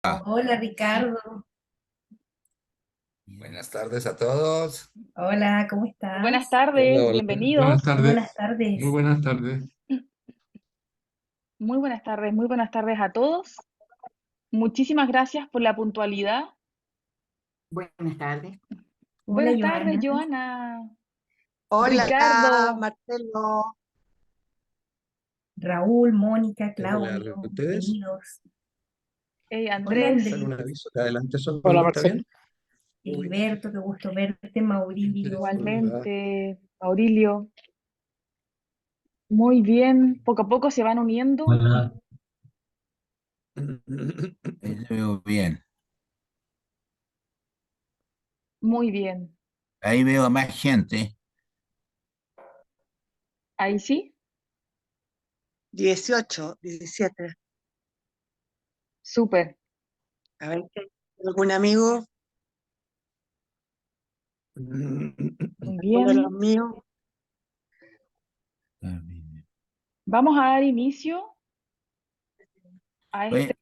Hola Ricardo, Buenas tardes a todos. hola, ¿cómo Buenas estás? tardes, Hola, hola. Buenas bienvenidos. Muy buenas tardes. Muy tardes. buenas tardes. Muy buenas tardes a todos. Muchísimas gracias por la puntualidad. Buenas tardes. Hola Buenas tardes, Joana, Joana, Hola, Ricardo, Marcelo. Raúl, Mónica, Hola a Claudio, ustedes. bienvenidos. Hola Sale Andrés, un Andrés, aviso que adelante Hola solo, ¿está Marcelo. bien? Uy, Gilberto, qué gusto verte, Maurilio. hola. igualmente, Aurilio. Muy bien, poco a poco se van uniendo. Hola. Ahí te veo bien. Muy bien. Ahí veo a más gente. Ahí sí, 18, 17. súper. A ver, ¿algún amigo? Muy ¿Uno de los bien. míos? Vamos a dar inicio a este Oye,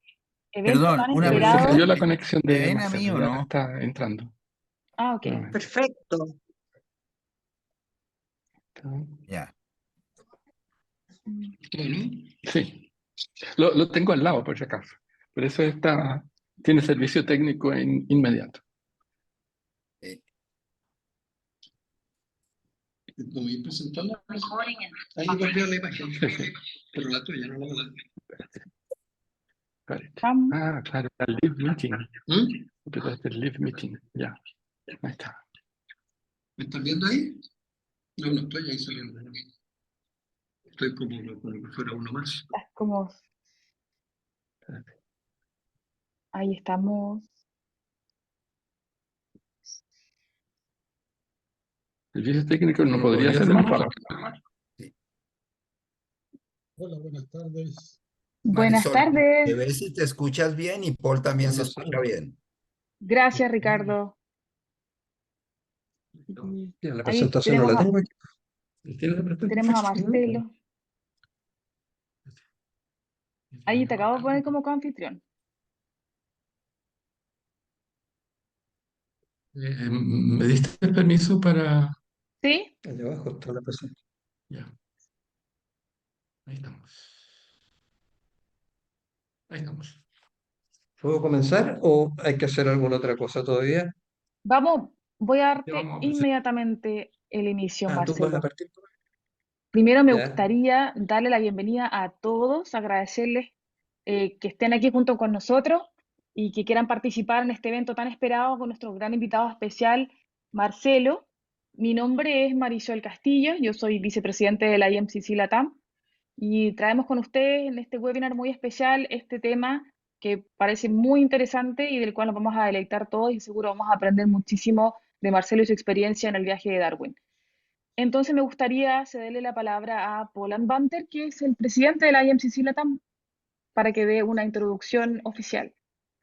evento perdón, tan una Se pregunta. cayó esperado. la conexión ¿Me de ven a mí Marcelo, o ya no? está entrando Ah, ok. nuevamente. Perfecto. Ya. Bueno, sí, lo tengo al lado por si acaso. Por eso tiene servicio técnico inmediato. Eh, Como ir presentando, ahí volvió la imagen. Sí, sí. Pero la tuya no la verdad. Tam- Ah, claro, el live meeting. ¿Mm? Empezaste el live meeting, ya. Ahí está. ¿Me están viendo ahí? No, no estoy ahí saliendo. ¿No? Estoy como que fuera uno más. Estás como, ahí estamos. El servicio técnico no ¿No podría podría ser ser más más rápido. rápido? Sí. Hola, buenas tardes. Buenas Marisol, te tardes. ves y te escuchas bien y Paul también se No escucha solo. bien. Gracias, Ricardo. Ya, la Ahí presentación no tenemos la a, tengo aquí. ¿Tiene la tenemos a presentación? Marcelo. Ahí te acabo de poner como coanfitrión. ¿Me diste el permiso para...? ¿Sí? Allá abajo está la presentación. Ya, ahí estamos. Ahí estamos. ¿Puedo comenzar o hay que hacer alguna otra cosa todavía? Vamos, voy a Ya darte vamos a hacer. inmediatamente el inicio, Ah, tú vas a Marcelo. partir. Primero me Ya. gustaría darle la bienvenida a todos, agradecerles que estén aquí junto con nosotros y que quieran participar en este evento tan esperado con nuestro gran invitado especial, Marcelo. Mi nombre es Marisol Castillo, yo soy vicepresidente de la IMCC Latam y traemos con ustedes en este webinar muy especial este tema que parece muy interesante y del cual nos vamos a deleitar todos y seguro vamos a aprender muchísimo de Marcelo y su experiencia en el viaje de Darwin. Entonces me gustaría cederle la palabra a Paul Banter, que es el presidente de la IMCC Latam, para que dé una introducción oficial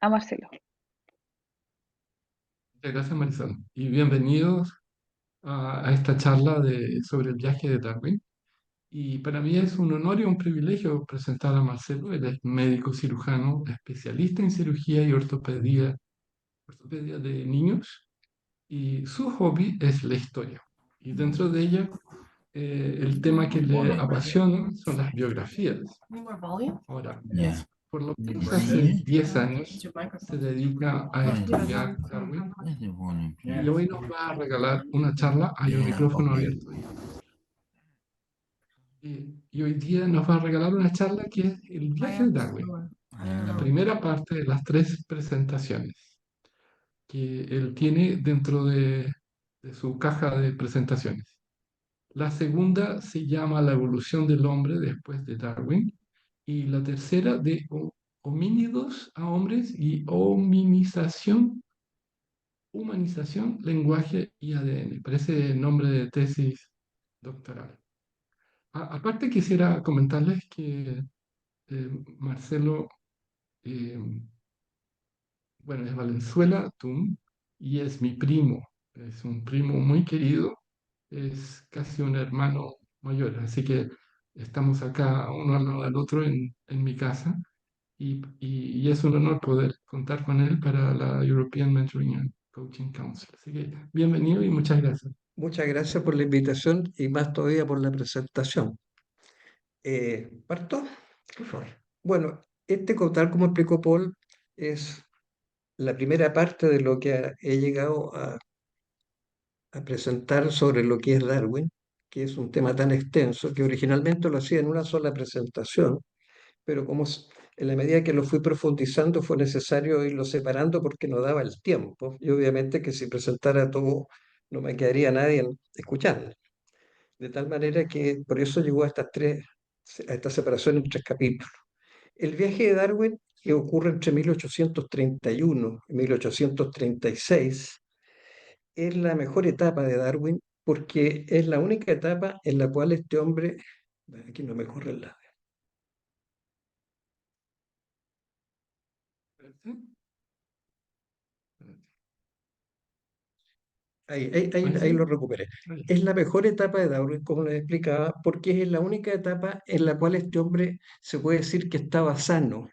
a Marcelo. Muchas gracias, Marisol. Y bienvenidos a esta charla sobre el viaje de Darwin. Y para mí es un honor y un privilegio presentar a Marcelo. Él es médico cirujano, especialista en cirugía y ortopedia de niños. Y su hobby es la historia. Y dentro de ella, el tema que le apasiona son las biografías. Ahora, Ya. por lo menos hace 10 años se dedica a estudiar Darwin y hoy nos va a regalar una charla. Hay un Yeah, micrófono okay. abierto ahí. Y hoy día nos va a regalar una charla que es el viaje de Darwin, la Ah, primera parte de las tres presentaciones que él tiene dentro de su caja de presentaciones. La segunda se llama La evolución del hombre después de Darwin y la tercera de homínidos a hombres y humanización, lenguaje y ADN. Parece nombre de tesis doctoral. Aparte quisiera comentarles que Marcelo, eh, bueno, es Valenzuela Tum y es mi primo. Es un primo muy querido, es casi un hermano mayor, así que estamos acá uno al lado del otro en mi casa y es un honor poder contar con él para la European Mentoring and Coaching Council. Así que bienvenido y muchas gracias. Muchas gracias por la invitación y más todavía por la presentación. ¿Parto? Por favor. Bueno, tal como explicó Paul, es la primera parte de lo que he llegado a presentar sobre lo que es Darwin, que es un tema tan extenso que originalmente lo hacía en una sola presentación, pero en la medida que lo fui profundizando fue necesario irlo separando porque no daba el tiempo. Y obviamente que si presentara todo no me quedaría nadie escuchando. De tal manera que por eso llegó a esta separación en 3 capítulos. El viaje de Darwin, que ocurre entre 1831 y 1836, es la mejor etapa de Darwin porque es la única etapa en la cual este hombre, aquí no me corre el lado. Ahí lo recuperé. Es la mejor etapa de Darwin, como les explicaba, porque es la única etapa en la cual este hombre se puede decir que estaba sano.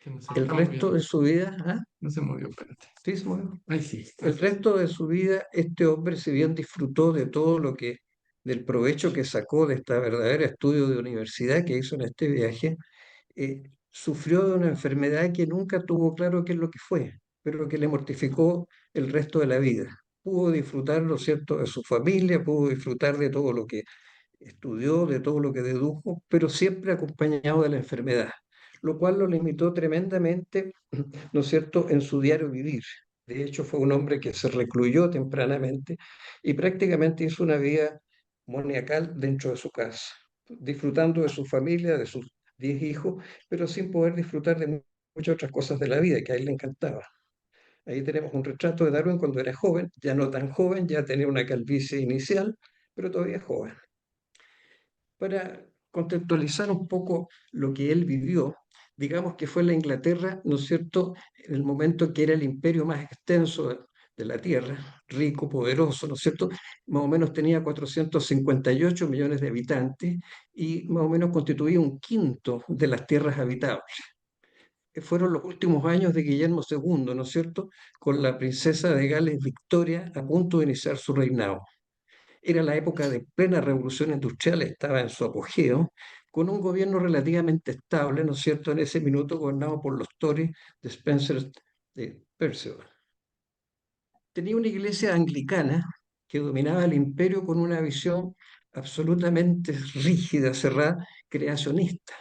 Que no se El está resto moviendo. de su vida, ¿ah? No se movió, espérate. ¿Sí se movió? Ahí sí. El resto de su vida, este hombre, si bien disfrutó de todo del provecho que sacó de esta verdadera estudio de universidad que hizo en este viaje, sufrió de una enfermedad que nunca tuvo claro qué es lo que fue, pero que le mortificó el resto de la vida. Pudo disfrutar, ¿no es cierto?, de su familia, pudo disfrutar de todo lo que estudió, de todo lo que dedujo, pero siempre acompañado de la enfermedad, lo cual lo limitó tremendamente, ¿no es cierto?, en su diario vivir. De hecho, fue un hombre que se recluyó tempranamente y prácticamente hizo una vida moniacal dentro de su casa, disfrutando de su familia, de sus 10 hijos, pero sin poder disfrutar de muchas otras cosas de la vida que a él le encantaba. Ahí tenemos un retrato de Darwin cuando era joven, ya no tan joven, ya tenía una calvicie inicial, pero todavía joven. Para contextualizar un poco lo que él vivió, digamos que fue la Inglaterra, ¿no es cierto?, en el momento que era el imperio más extenso de la Tierra, rico, poderoso, ¿no es cierto? Más o menos tenía 458 millones de habitantes y más o menos constituía un quinto de las tierras habitables. Fueron los últimos años de Guillermo II, ¿no es cierto?, con la princesa de Gales Victoria a punto de iniciar su reinado. Era la época de plena revolución industrial, estaba en su apogeo, con un gobierno relativamente estable, ¿no es cierto?, en ese minuto gobernado por los Tories de Spencer de Perceval. Tenía una iglesia anglicana que dominaba el imperio con una visión absolutamente rígida, cerrada, creacionista,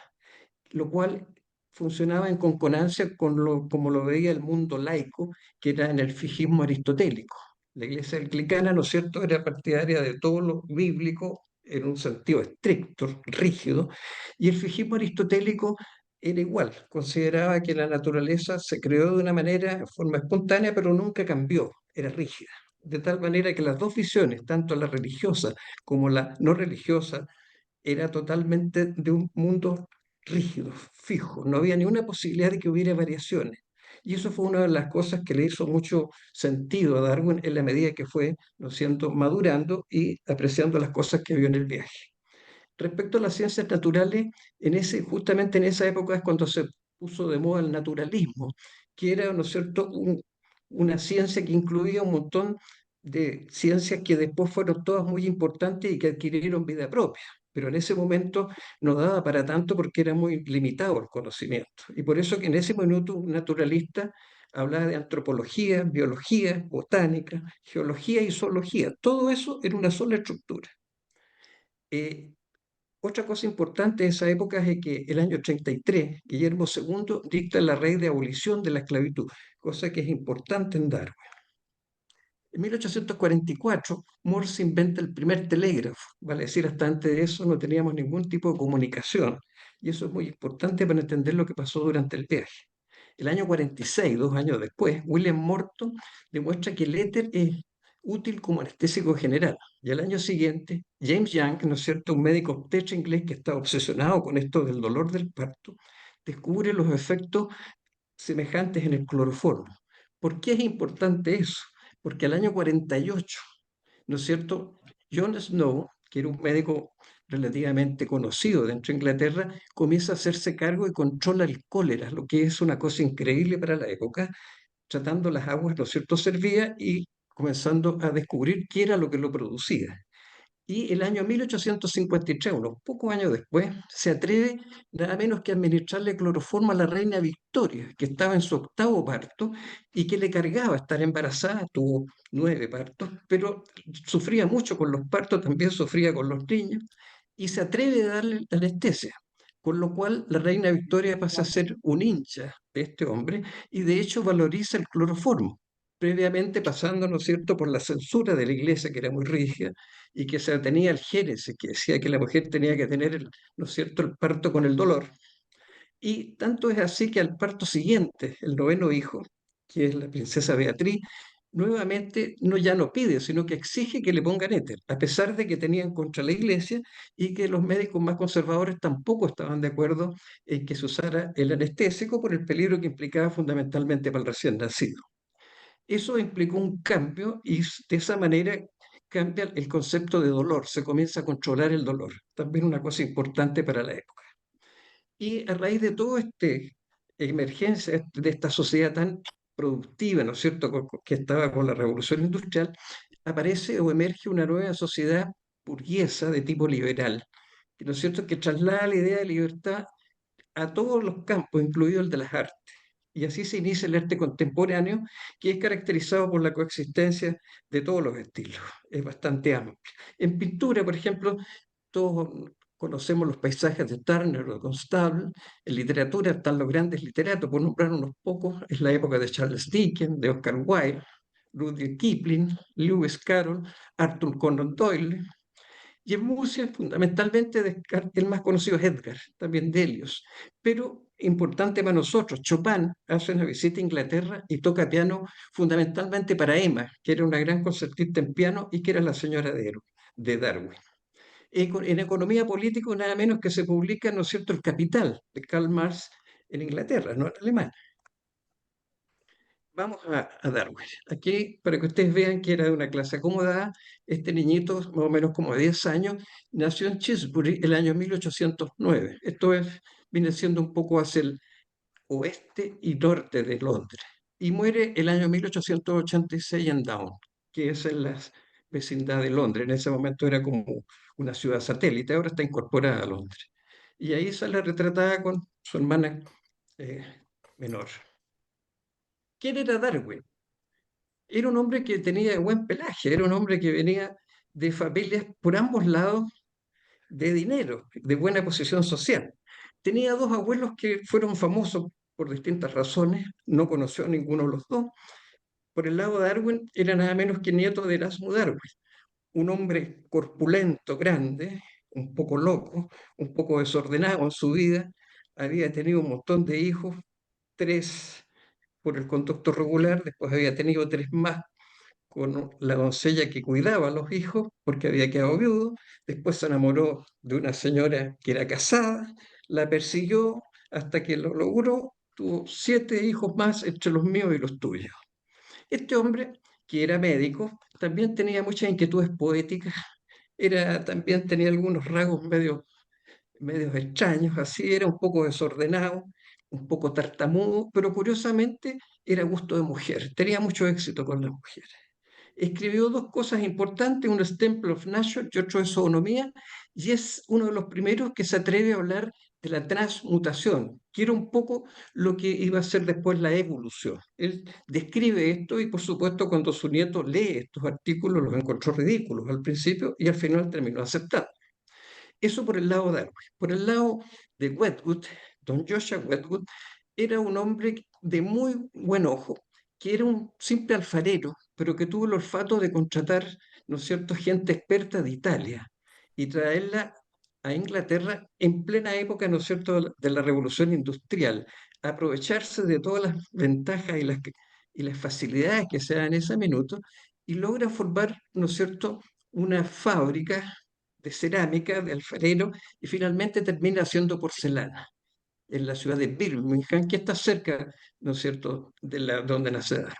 lo cual funcionaba en concordancia con como lo veía el mundo laico, que era en el fijismo aristotélico. La iglesia anglicana, ¿no es cierto?, era partidaria de todo lo bíblico en un sentido estricto, rígido, y el fijismo aristotélico era igual, consideraba que la naturaleza se creó de una manera, en forma espontánea, pero nunca cambió, era rígida. De tal manera que las dos visiones, tanto la religiosa como la no religiosa, era totalmente de un mundo rígido, fijo, no había ni una posibilidad de que hubiera variaciones. Y eso fue una de las cosas que le hizo mucho sentido a Darwin en la medida que fue, ¿no es cierto?, madurando y apreciando las cosas que vio en el viaje. Respecto a las ciencias naturales, justamente en esa época es cuando se puso de moda el naturalismo, que era, ¿no es cierto?, una ciencia que incluía un montón de ciencias que después fueron todas muy importantes y que adquirieron vida propia. Pero en ese momento no daba para tanto porque era muy limitado el conocimiento. Y por eso que en ese minuto un naturalista hablaba de antropología, biología, botánica, geología y zoología. Todo eso en una sola estructura. Otra cosa importante de esa época es que el año 33, Guillermo II dicta la ley de abolición de la esclavitud, cosa que es importante en Darwin. En 1844, Morse inventa el primer telégrafo, vale decir, hasta antes de eso no teníamos ningún tipo de comunicación, y eso es muy importante para entender lo que pasó durante el viaje. El año 46, 2 años después, William Morton demuestra que el éter es útil como anestésico general. Y al año siguiente, James Young, ¿no es cierto?, un médico obstetra inglés que está obsesionado con esto del dolor del parto, descubre los efectos semejantes en el cloroformo. ¿Por qué es importante eso? Porque al año 48, ¿no es cierto?, John Snow, que era un médico relativamente conocido dentro de Inglaterra, comienza a hacerse cargo y controla el cólera, lo que es una cosa increíble para la época, tratando las aguas, ¿no es cierto?, servía y comenzando a descubrir qué era lo que lo producía. Y el año 1853, unos pocos años después, se atreve nada menos que a administrarle cloroformo a la reina Victoria, que estaba en su octavo parto y que le cargaba estar embarazada, tuvo 9 partos, pero sufría mucho con los partos, también sufría con los niños, y se atreve a darle anestesia. Con lo cual la reina Victoria pasa a ser un hincha de este hombre y de hecho valoriza el cloroformo, previamente pasando, ¿no es cierto?, por la censura de la iglesia, que era muy rígida, y que se atenía al Génesis, que decía que la mujer tenía que tener, ¿no es cierto?, el parto con el dolor. Y tanto es así que al parto siguiente, el noveno hijo, que es la princesa Beatriz, nuevamente no ya no pide, sino que exige que le pongan éter, a pesar de que tenían contra la iglesia y que los médicos más conservadores tampoco estaban de acuerdo en que se usara el anestésico por el peligro que implicaba fundamentalmente para el recién nacido. Eso implicó un cambio y de esa manera cambia el concepto de dolor, se comienza a controlar el dolor, también una cosa importante para la época. Y a raíz de todo este emergencia de esta sociedad tan productiva, ¿no es cierto?, que estaba con la revolución industrial, aparece o emerge una nueva sociedad burguesa de tipo liberal, ¿no es cierto?, que traslada la idea de libertad a todos los campos, incluido el de las artes. Y así se inicia el arte contemporáneo, que es caracterizado por la coexistencia de todos los estilos. Es bastante amplio. En pintura, por ejemplo, todos conocemos los paisajes de Turner o de Constable. En literatura están los grandes literatos, por nombrar unos pocos. Es la época de Charles Dickens, de Oscar Wilde, Rudyard Kipling, Lewis Carroll, Arthur Conan Doyle. Y en música, fundamentalmente, el más conocido es Edgar, también Delius. Pero importante para nosotros, Chopin hace una visita a Inglaterra y toca piano fundamentalmente para Emma, que era una gran concertista en piano y que era la señora de Darwin. En economía política, nada menos que se publica, ¿no es cierto?, El Capital de Karl Marx en Inglaterra, no en Alemania. Vamos a Darwin. Aquí, para que ustedes vean que era de una clase acomodada, este niñito, más o menos como de 10 años, nació en Chisbury el año 1809. Esto viene siendo un poco hacia el oeste y norte de Londres. Y muere el año 1886 en Down, que es en la vecindad de Londres. En ese momento era como una ciudad satélite, ahora está incorporada a Londres. Y ahí sale retratada con su hermana eh, menor. ¿Quién era Darwin? Era un hombre que tenía buen pelaje, era un hombre que venía de familias por ambos lados de dinero, de buena posición social. Tenía 2 abuelos que fueron famosos por distintas razones, no conoció a ninguno de los dos. Por el lado de Darwin era nada menos que nieto de Erasmo Darwin, un hombre corpulento, grande, un poco loco, un poco desordenado en su vida, había tenido un montón de hijos, 3 por el conducto regular, después había tenido 3 más con la doncella que cuidaba a los hijos porque había quedado viudo, después se enamoró de una señora que era casada, la persiguió hasta que lo logró, tuvo 7 hijos más entre los míos y los tuyos. Este hombre, que era médico, también tenía muchas inquietudes poéticas, también tenía algunos rasgos medios extraños, así era un poco desordenado, un poco tartamudo, pero curiosamente era gusto de mujer, tenía mucho éxito con las mujeres. Escribió 2 cosas importantes, uno es Temple of Nature y otro es Zoonomía, y es uno de los primeros que se atreve a hablar de la transmutación, que era un poco lo que iba a ser después la evolución. Él describe esto y por supuesto cuando su nieto lee estos artículos los encontró ridículos al principio y al final terminó aceptando. Eso por el lado de Darwin. Por el lado de Wedgwood, don Joshua Wedgwood era un hombre de muy buen ojo, que era un simple alfarero, pero que tuvo el olfato de contratar, ¿no es cierto?, gente experta de Italia y traerla a Inglaterra en plena época, ¿no es cierto?, de la revolución industrial, aprovecharse de todas las ventajas y las facilidades que se dan en ese minuto y logra formar, ¿no es cierto?, una fábrica de cerámica, de alfarero, y finalmente termina haciendo porcelana en la ciudad de Birmingham, que está cerca, ¿no es cierto?, donde nace Darwin.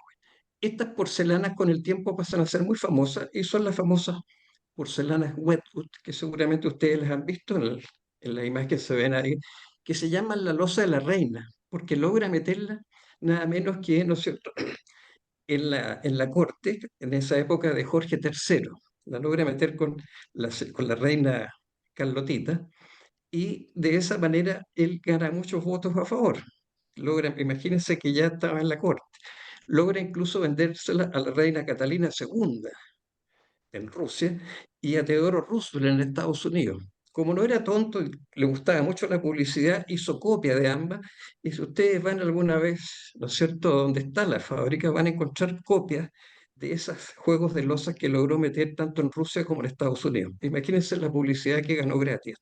Estas porcelanas con el tiempo pasan a ser muy famosas y son las famosas porcelanas Wedgwood, que seguramente ustedes las han visto en la imagen que se ven ahí, que se llaman la loza de la reina, porque logra meterla nada menos que, ¿no es cierto?, en la corte, en esa época de Jorge III. La logra meter con la reina Carlotita, y de esa manera él gana muchos votos a favor. Logra, imagínense que ya estaba en la corte. Logra incluso vendérsela a la reina Catalina II en Rusia y a Teodoro Roosevelt en Estados Unidos. Como no era tonto y le gustaba mucho la publicidad, hizo copia de ambas. Y si ustedes van alguna vez, ¿no es cierto?, donde está la fábrica, van a encontrar copias de esos juegos de losas que logró meter tanto en Rusia como en Estados Unidos. Imagínense la publicidad que ganó gratis.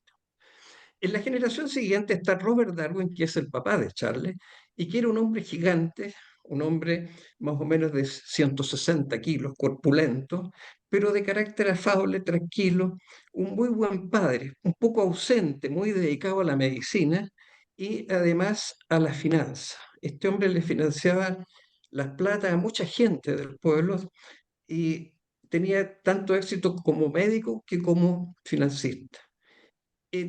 En la generación siguiente está Robert Darwin, que es el papá de Charles, y que era un hombre gigante, un hombre más o menos de 160 kilos, corpulento, pero de carácter afable, tranquilo, un muy buen padre, un poco ausente, muy dedicado a la medicina y además a la finanza. Este hombre le financiaba las plata a mucha gente del pueblo y tenía tanto éxito como médico que como financista.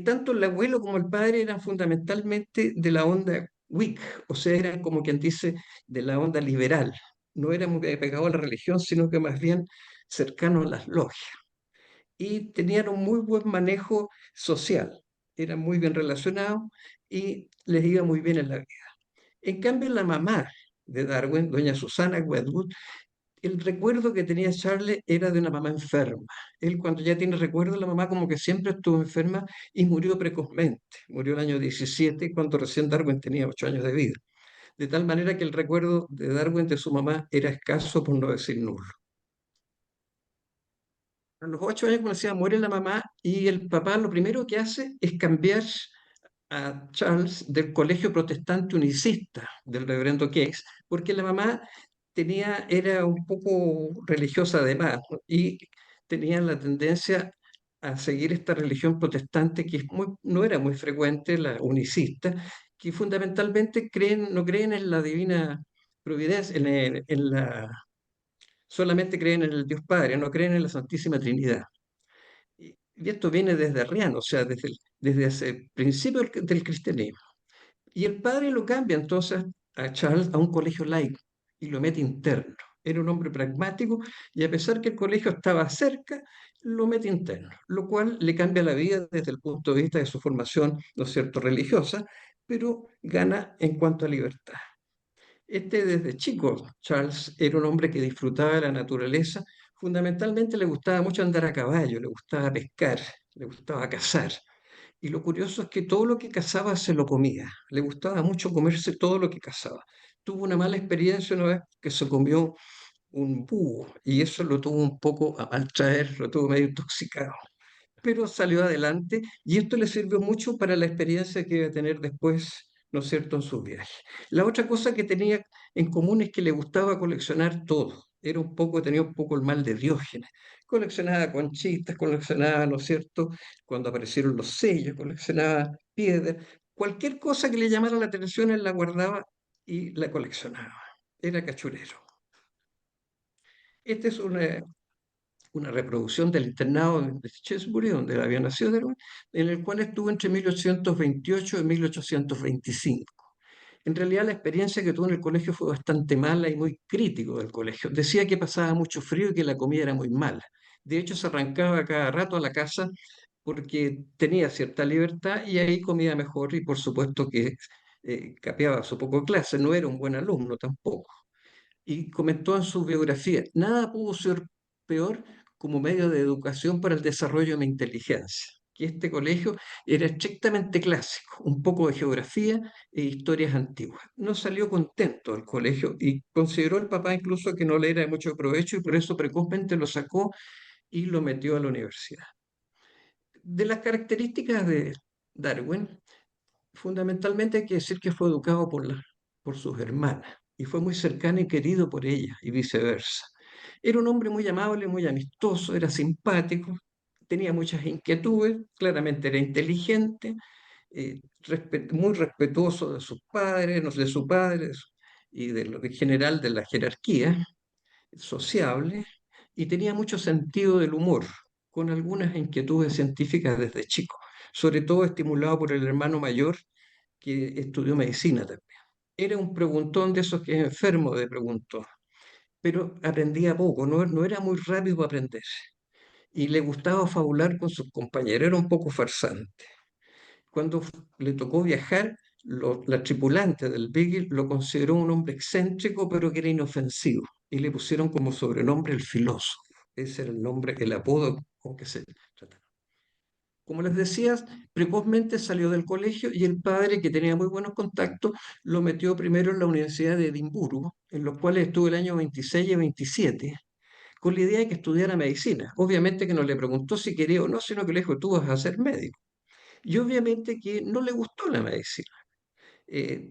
Tanto el abuelo como el padre eran fundamentalmente de la onda Whig, o sea, eran como quien dice de la onda liberal. No eran muy apegados a la religión, sino que más bien cercanos a las logias. Y tenían un muy buen manejo social, eran muy bien relacionados y les iba muy bien en la vida. En cambio, la mamá de Darwin, doña Susana Wedgwood, el recuerdo que tenía Charles era de una mamá enferma. Él cuando ya tiene recuerdo, la mamá como que siempre estuvo enferma y murió precozmente. Murió el año 17 cuando recién Darwin tenía 8 años de vida. De tal manera que el recuerdo de Darwin de su mamá era escaso, por no decir nulo. A los 8 años, como decía, muere la mamá y el papá lo primero que hace es cambiar a Charles del colegio protestante unicista del reverendo Case, porque la mamá era un poco religiosa además, ¿no? Y tenía la tendencia a seguir esta religión protestante que no era muy frecuente, la unicista, que fundamentalmente no creen en la divina providencia, solamente creen en el Dios Padre, no creen en la Santísima Trinidad. Y esto viene desde Arriano, o sea, desde ese principio del cristianismo. Y el padre lo cambia entonces a Charles a un colegio laico y lo mete interno. Era un hombre pragmático y a pesar que el colegio estaba cerca, lo mete interno, lo cual le cambia la vida desde el punto de vista de su formación, ¿no es cierto?, religiosa, pero gana en cuanto a libertad. Desde chico, Charles era un hombre que disfrutaba de la naturaleza, fundamentalmente le gustaba mucho andar a caballo, le gustaba pescar, le gustaba cazar. Y lo curioso es que todo lo que cazaba se lo comía. Le gustaba mucho comerse todo lo que cazaba. Tuvo una mala experiencia una vez que se comió un búho y eso lo tuvo un poco a mal traer, lo tuvo medio intoxicado. Pero salió adelante y esto le sirvió mucho para la experiencia que iba a tener después, ¿no es cierto?, en sus viajes. La otra cosa que tenía en común es que le gustaba coleccionar todo. Tenía un poco el mal de Diógenes. Coleccionaba conchitas, coleccionaba, ¿no es cierto?, cuando aparecieron los sellos, coleccionaba piedras. Cualquier cosa que le llamara la atención, él la guardaba y la coleccionaba. Era cachurero. Esta es una reproducción del internado de Chesbury, donde él había nacido, en el cual estuvo entre 1828 y 1825. En realidad la experiencia que tuvo en el colegio fue bastante mala y muy crítico del colegio. Decía que pasaba mucho frío y que la comida era muy mala. De hecho, se arrancaba cada rato a la casa porque tenía cierta libertad y ahí comía mejor y por supuesto que capeaba su poco clase, no era un buen alumno tampoco. Y comentó en su biografía, nada pudo ser peor como medio de educación para el desarrollo de mi inteligencia, que este colegio era estrictamente clásico, un poco de geografía e historias antiguas. No salió contento del colegio y consideró el papá incluso que no le era de mucho provecho y por eso precozmente lo sacó y lo metió a la universidad. De las características de Darwin, fundamentalmente hay que decir que fue educado por sus hermanas y fue muy cercano y querido por ellas y viceversa. Era un hombre muy amable, muy amistoso, era simpático, tenía muchas inquietudes, claramente era inteligente, muy respetuoso de sus padres, no sé, de su padre y en general de la jerarquía, sociable, y tenía mucho sentido del humor. con algunas inquietudes científicas desde chico, sobre todo estimulado por el hermano mayor que estudió medicina también. Era un preguntón de esos que es enfermo de preguntón, pero aprendía poco, no era muy rápido para aprender. Y le gustaba fabular con sus compañeros, era un poco farsante. Cuando le tocó viajar, la tripulante del Beagle lo consideró un hombre excéntrico, pero que era inofensivo, y le pusieron como sobrenombre el filósofo. Ese era el nombre, el apodo con que se trataba. Como les decía, precozmente salió del colegio y el padre, que tenía muy buenos contactos, lo metió primero en la Universidad de Edimburgo, en los cuales estuvo el año 26 y 27, con la idea de que estudiara medicina. Obviamente que no le preguntó si quería o no, sino que le dijo, tú vas a ser médico. Y obviamente que no le gustó la medicina. Eh,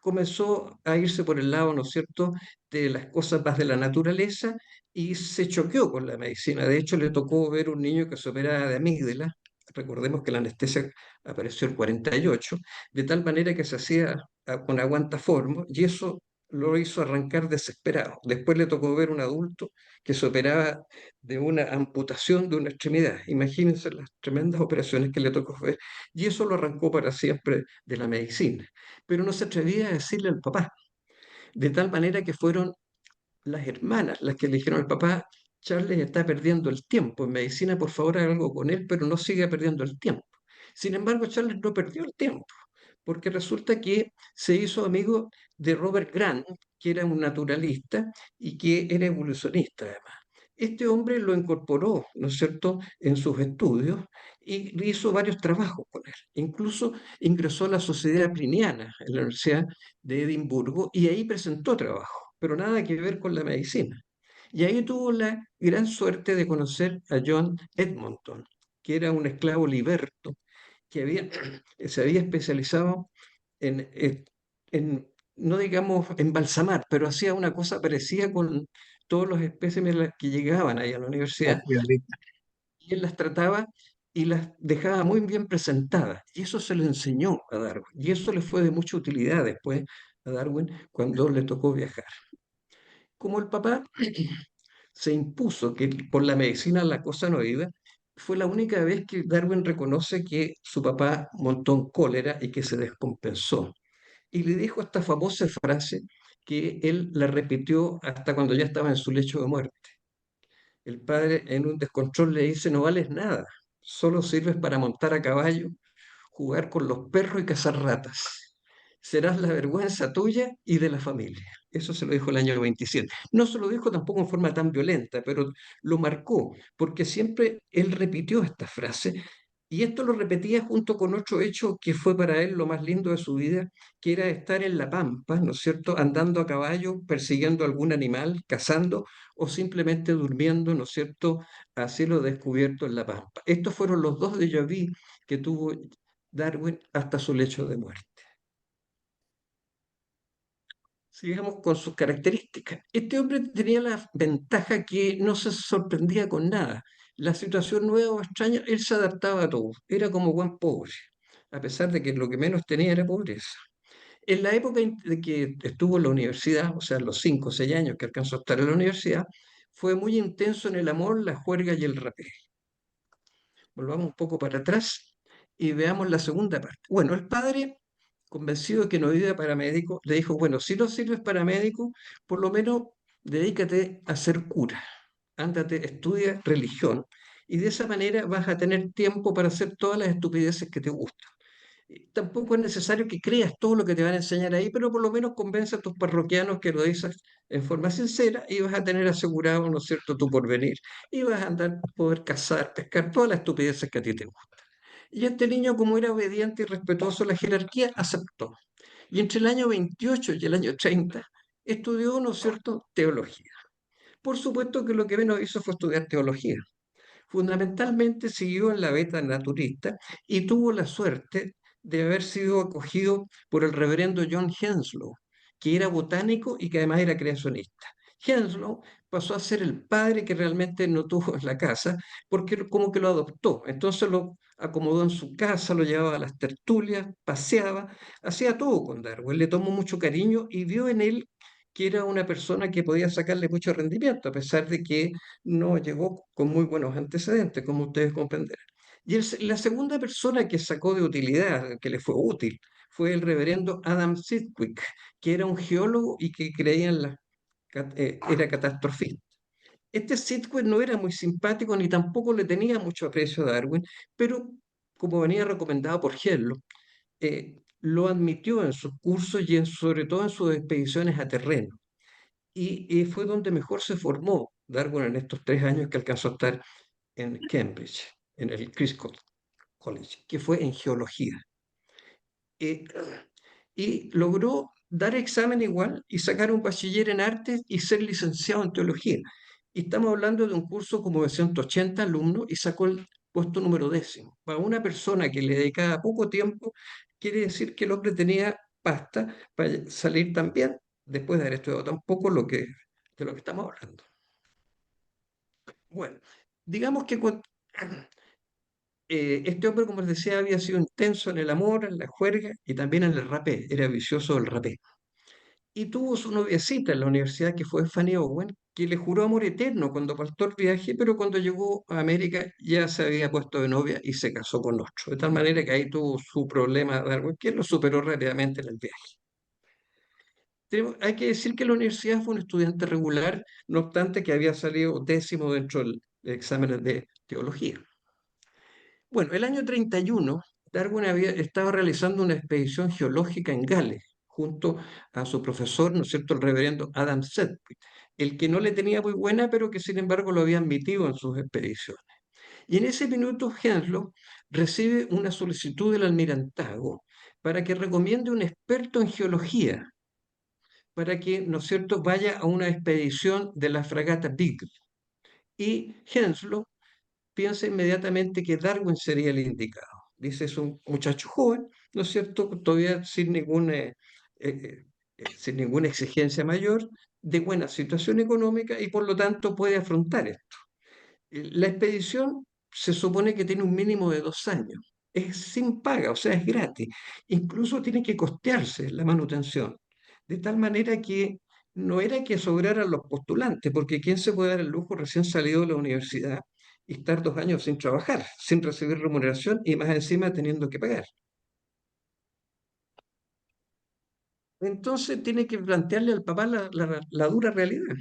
Comenzó a irse por el lado, ¿no es cierto?, de las cosas más de la naturaleza y se choqueó con la medicina. De hecho, le tocó ver un niño que se operaba de amígdala. Recordemos que la anestesia apareció en 48, de tal manera que se hacía con aguantaformo y eso lo hizo arrancar desesperado. Después le tocó ver un adulto que se operaba de una amputación de una extremidad. Imagínense las tremendas operaciones que le tocó ver y eso lo arrancó para siempre de la medicina, pero no se atrevía a decirle al papá, de tal manera que fueron las hermanas las que le dijeron al papá, Charles está perdiendo el tiempo, en medicina por favor haga algo con él, pero no siga perdiendo el tiempo. Sin embargo, Charles no perdió el tiempo, porque resulta que se hizo amigo de Robert Grant, que era un naturalista y que era evolucionista además. Este hombre lo incorporó, ¿no es cierto?, en sus estudios y hizo varios trabajos con él. Incluso ingresó a la Sociedad Pliniana en la Universidad de Edimburgo y ahí presentó trabajo, pero nada que ver con la medicina. Y ahí tuvo la gran suerte de conocer a John Edmonton, que era un esclavo liberto que se había especializado en, no digamos embalsamar, pero hacía una cosa parecida con todos los espécimes que llegaban ahí a la universidad, Ok, ahorita. y él las trataba y las dejaba muy bien presentadas. Y eso se lo enseñó a Darwin. Y eso le fue de mucha utilidad después a Darwin cuando le tocó viajar. Como el papá se impuso que por la medicina la cosa no iba, fue la única vez que Darwin reconoce que su papá montó en cólera y que se descompensó. Y le dijo esta famosa frase que él la repitió hasta cuando ya estaba en su lecho de muerte. El padre en un descontrol le dice, no vales nada, solo sirves para montar a caballo, jugar con los perros y cazar ratas. Serás la vergüenza tuya y de la familia. Eso se lo dijo el año 27. No se lo dijo tampoco en forma tan violenta, pero lo marcó, porque siempre él repitió esta frase y esto lo repetía junto con otro hecho que fue para él lo más lindo de su vida, que era estar en la pampa, ¿no es cierto?, andando a caballo, persiguiendo algún animal, cazando o simplemente durmiendo, ¿no es cierto?, a cielo descubierto en la pampa. Estos fueron los dos déjà vu que tuvo Darwin hasta su lecho de muerte. Sigamos con sus características. Este hombre tenía la ventaja que no se sorprendía con nada. La situación nueva o extraña, él se adaptaba a todo. Era como buen pobre, a pesar de que lo que menos tenía era pobreza. En la época de que estuvo en la universidad, o sea, los 5 o 6 años que alcanzó a estar en la universidad, fue muy intenso en el amor, la juerga y el rapé. Volvamos un poco para atrás y veamos la segunda parte. Bueno, el padre, convencido de que no iba para médico, le dijo, bueno, si no sirves para médico, por lo menos dedícate a ser cura. Ándate, estudia religión y de esa manera vas a tener tiempo para hacer todas las estupideces que te gustan. Tampoco es necesario que creas todo lo que te van a enseñar ahí, pero por lo menos convence a tus parroquianos que lo dices en forma sincera y vas a tener asegurado, ¿no es cierto?, tu porvenir. Y vas a andar, poder cazar, pescar, todas las estupideces que a ti te gustan. Y este niño, como era obediente y respetuoso a la jerarquía, aceptó. Y entre el año 28 y el año 30 estudió, ¿no es cierto?, teología. Por supuesto que lo que menos hizo fue estudiar teología. Fundamentalmente siguió en la beta naturista y tuvo la suerte de haber sido acogido por el reverendo John Henslow, que era botánico y que además era creacionista. Henslow pasó a ser el padre que realmente no tuvo en la casa, porque como que lo adoptó. Entonces lo acomodó en su casa, lo llevaba a las tertulias, paseaba, hacía todo con Darwin, le tomó mucho cariño y vio en él que era una persona que podía sacarle mucho rendimiento, a pesar de que no llegó con muy buenos antecedentes, como ustedes comprenderán. Y la segunda persona que sacó de utilidad, que le fue útil, fue el reverendo Adam Sidgwick, que era un geólogo y que creía en era catastrofista. Este Sidgwick no era muy simpático ni tampoco le tenía mucho aprecio a Darwin, pero como venía recomendado por Hello, lo admitió en sus cursos y sobre todo en sus expediciones a terreno. Y fue donde mejor se formó Darwin en estos 3 años que alcanzó a estar en Cambridge, en el Christ's College, que fue en geología. Eh, y logró dar examen igual y sacar un bachiller en artes y ser licenciado en teología. Y estamos hablando de un curso como de 180 alumnos y sacó el puesto número 10. Para una persona que le dedicaba poco tiempo, quiere decir que el hombre tenía pasta para salir también, después de haber estudiado tan poco de lo que estamos hablando. Bueno, digamos que este hombre, como les decía, había sido intenso en el amor, en la juerga y también en el rapé, era vicioso del rapé. Y tuvo su noviecita en la universidad, que fue Fanny Owen, que le juró amor eterno cuando partió el viaje, pero cuando llegó a América ya se había puesto de novia y se casó con otro. De tal manera que ahí tuvo su problema Darwin, que lo superó rápidamente en el viaje. Hay que decir que la universidad fue un estudiante regular, no obstante que había salido 10º dentro del examen de teología. Bueno, el año 31, Darwin estaba realizando una expedición geológica en Gales, junto a su profesor, ¿no es cierto?, el reverendo Adam Sedgwick, el que no le tenía muy buena, pero que sin embargo lo había admitido en sus expediciones. Y en ese minuto, Henslow recibe una solicitud del almirantazgo para que recomiende un experto en geología, para que, ¿no es cierto?, vaya a una expedición de la fragata Beagle. Y Henslow piensa inmediatamente que Darwin sería el indicado. Dice, es un muchacho joven, ¿no es cierto? Todavía sin ninguna exigencia mayor, de buena situación económica y por lo tanto puede afrontar esto. La expedición se supone que tiene un mínimo de 2 años. Es sin paga, o sea, es gratis. Incluso tiene que costearse la manutención. De tal manera que no era que sobraran los postulantes, porque ¿quién se puede dar el lujo recién salido de la universidad y estar 2 años sin trabajar, sin recibir remuneración y más encima teniendo que pagar? Entonces tiene que plantearle al papá la dura realidad.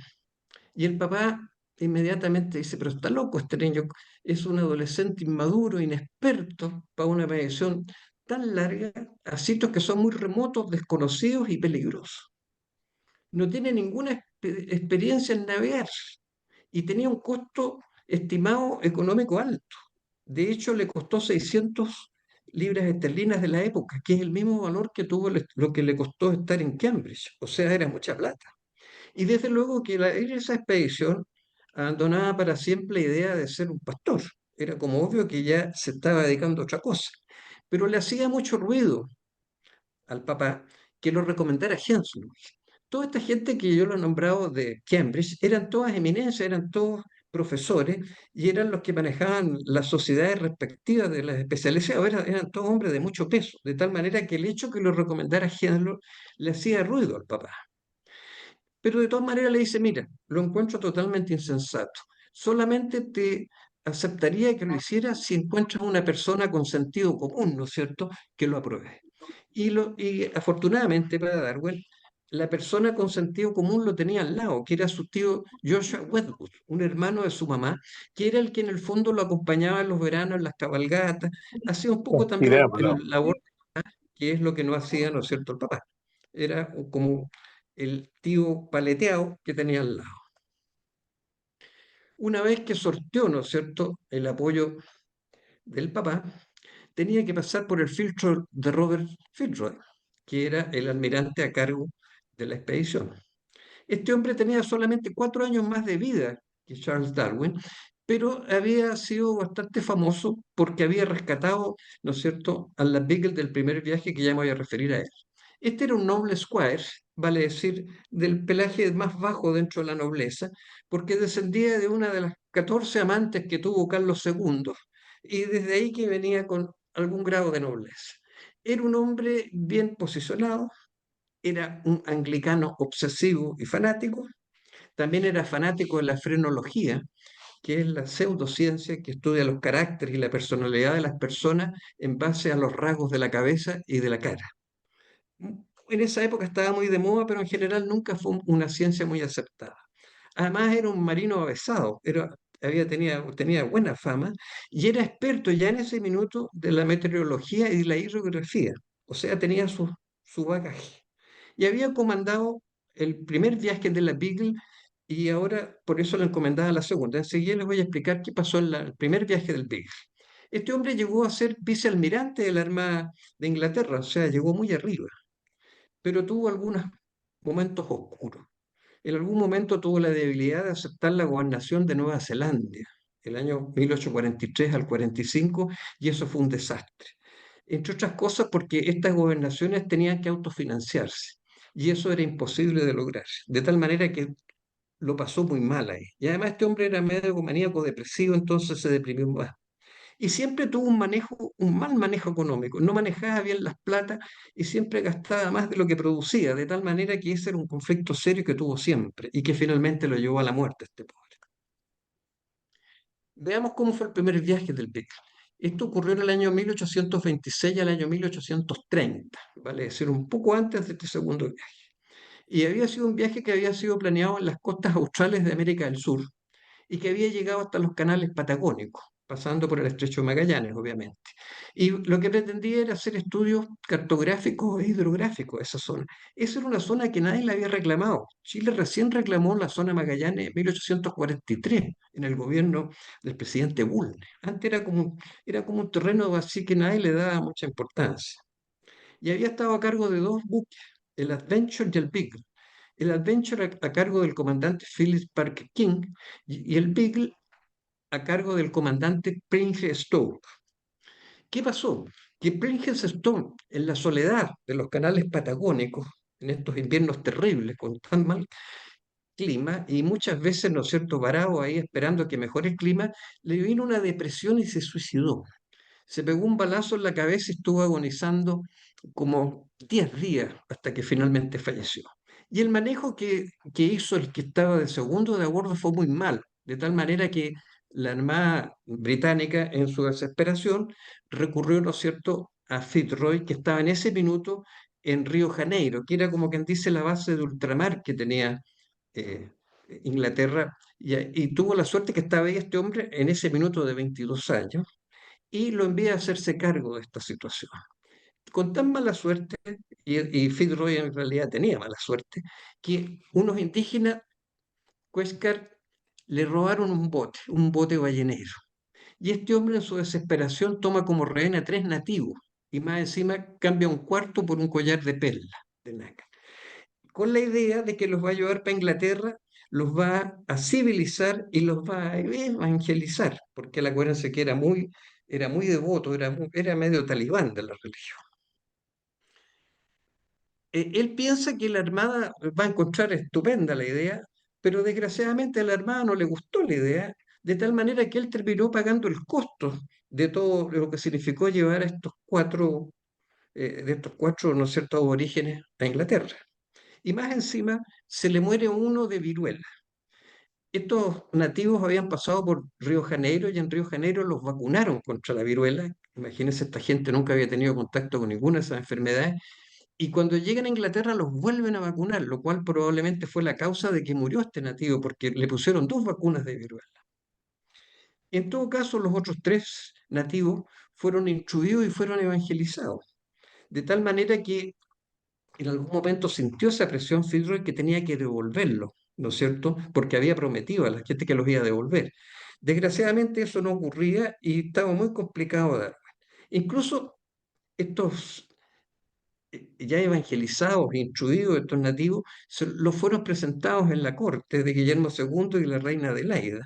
Y el papá inmediatamente dice, pero está loco este niño, es un adolescente inmaduro, inexperto para una medición tan larga a sitios que son muy remotos, desconocidos y peligrosos. No tiene ninguna experiencia en navegar y tenía un costo estimado económico alto. De hecho, le costó 600 libras esterlinas de la época, que es el mismo valor que tuvo lo que le costó estar en Cambridge. O sea, era mucha plata. Y desde luego que ir a esa expedición abandonaba para siempre la idea de ser un pastor. Era como obvio que ya se estaba dedicando a otra cosa. Pero le hacía mucho ruido al papá que lo recomendara Henslow. Toda esta gente que yo lo he nombrado de Cambridge eran todas eminencias, eran todos profesores y eran los que manejaban las sociedades respectivas de las especialidades. Eran todos hombres de mucho peso, de tal manera que el hecho que lo recomendara Henslow le hacía ruido al papá. Pero de todas maneras le dice, mira, lo encuentro totalmente insensato. Solamente te aceptaría que lo hicieras si encuentras una persona con sentido común, ¿no es cierto?, que lo apruebe. Y afortunadamente para Darwin, la persona con sentido común lo tenía al lado, que era su tío Joshua Wedgwood, un hermano de su mamá, que era el que en el fondo lo acompañaba en los veranos, en las cabalgatas, hacía un poco también el labor que es lo que no hacía, ¿no es cierto?, el papá. Era como el tío paleteado que tenía al lado. Una vez que sorteó, ¿no es cierto?, el apoyo del papá, tenía que pasar por el filtro de Robert Fitzroy, que era el almirante a cargo de la expedición. Este hombre tenía solamente 4 años más de vida que Charles Darwin, pero había sido bastante famoso porque había rescatado, ¿no es cierto?, a la Beagle del primer viaje, que ya me voy a referir a él. Este era un noble squire, vale decir, del pelaje más bajo dentro de la nobleza, porque descendía de una de las 14 amantes que tuvo Carlos II, y desde ahí que venía con algún grado de nobleza. Era un hombre bien posicionado, era un anglicano obsesivo y fanático. También era fanático de la frenología, que es la pseudociencia que estudia los caracteres y la personalidad de las personas en base a los rasgos de la cabeza y de la cara. En esa época estaba muy de moda, pero en general nunca fue una ciencia muy aceptada. Además era un marino avesado, tenía buena fama y era experto ya en ese minuto de la meteorología y de la hidrografía. O sea, tenía su bagaje. Y había comandado el primer viaje de la Beagle y ahora por eso le encomendaba la segunda. Enseguida les voy a explicar qué pasó en el primer viaje del Beagle. Este hombre llegó a ser vicealmirante de la Armada de Inglaterra, o sea, llegó muy arriba, pero tuvo algunos momentos oscuros. En algún momento tuvo la debilidad de aceptar la gobernación de Nueva Zelanda, el año 1843 al 45, y eso fue un desastre. Entre otras cosas porque estas gobernaciones tenían que autofinanciarse, y eso era imposible de lograr, de tal manera que lo pasó muy mal ahí. Y además este hombre era medio maníaco depresivo, entonces se deprimió más. Y siempre tuvo un mal manejo económico, no manejaba bien las plata y siempre gastaba más de lo que producía, de tal manera que ese era un conflicto serio que tuvo siempre y que finalmente lo llevó a la muerte este pobre. Veamos cómo fue el primer viaje del Beagle. Esto ocurrió en el año 1826 al año 1830, vale decir, un poco antes de este segundo viaje. Y había sido un viaje que había sido planeado en las costas australes de América del Sur y que había llegado hasta los canales patagónicos, pasando por el estrecho de Magallanes, obviamente. Y lo que pretendía era hacer estudios cartográficos e hidrográficos de esa zona. Esa era una zona que nadie le había reclamado. Chile recién reclamó la zona Magallanes en 1843, en el gobierno del presidente Bulnes. Antes era como un terreno así que nadie le daba mucha importancia. Y había estado a cargo de dos buques, el Adventure y el Beagle. El Adventure a cargo del comandante Philip Parker King y el Beagle a cargo del comandante Prince Stowe. ¿Qué pasó? Que Prince Stowe, en la soledad de los canales patagónicos, en estos inviernos terribles, con tan mal clima, y muchas veces, ¿no es cierto?, varado ahí esperando que mejore el clima, le vino una depresión y se suicidó. Se pegó un balazo en la cabeza y estuvo agonizando como 10 días hasta que finalmente falleció. Y el manejo que hizo el que estaba de segundo de a bordo fue muy mal, de tal manera que la Armada Británica, en su desesperación, recurrió, ¿no es cierto?, a Fitzroy, que estaba en ese minuto en Río Janeiro, que era como quien dice la base de ultramar que tenía eh, Inglaterra, y tuvo la suerte que estaba ahí este hombre en ese minuto de 22 años, y lo envía a hacerse cargo de esta situación. Con tan mala suerte, y Fitzroy en realidad tenía mala suerte, que unos indígenas, Cuéscar, le robaron un bote ballenero. Y este hombre en su desesperación toma como rehén a 3 nativos y más encima cambia un cuarto por un collar de perla de nácar, con la idea de que los va a llevar para Inglaterra, los va a civilizar y los va a evangelizar, porque acuérdense que era muy devoto, era medio talibán de la religión. Él piensa que la Armada va a encontrar estupenda la idea, pero desgraciadamente a la Armada no le gustó la idea, de tal manera que él terminó pagando el costo de todo lo que significó llevar a estos cuatro, ¿no es cierto?, aborígenes a Inglaterra. Y más encima se le muere uno de viruela. Estos nativos habían pasado por Río Janeiro y en Río Janeiro los vacunaron contra la viruela. Imagínense, esta gente nunca había tenido contacto con ninguna de esas enfermedades. Y cuando llegan a Inglaterra los vuelven a vacunar, lo cual probablemente fue la causa de que murió este nativo, porque le pusieron 2 vacunas de viruela. En todo caso, los otros 3 nativos fueron instruidos y fueron evangelizados. De tal manera que en algún momento sintió esa presión Fitzroy que tenía que devolverlo, ¿no es cierto? Porque había prometido a la gente que los iba a devolver. Desgraciadamente eso no ocurría y estaba muy complicado de dar. Incluso estos ya evangelizados, instruidos, estos nativos, los fueron presentados en la corte de Guillermo II y la reina Adelaida.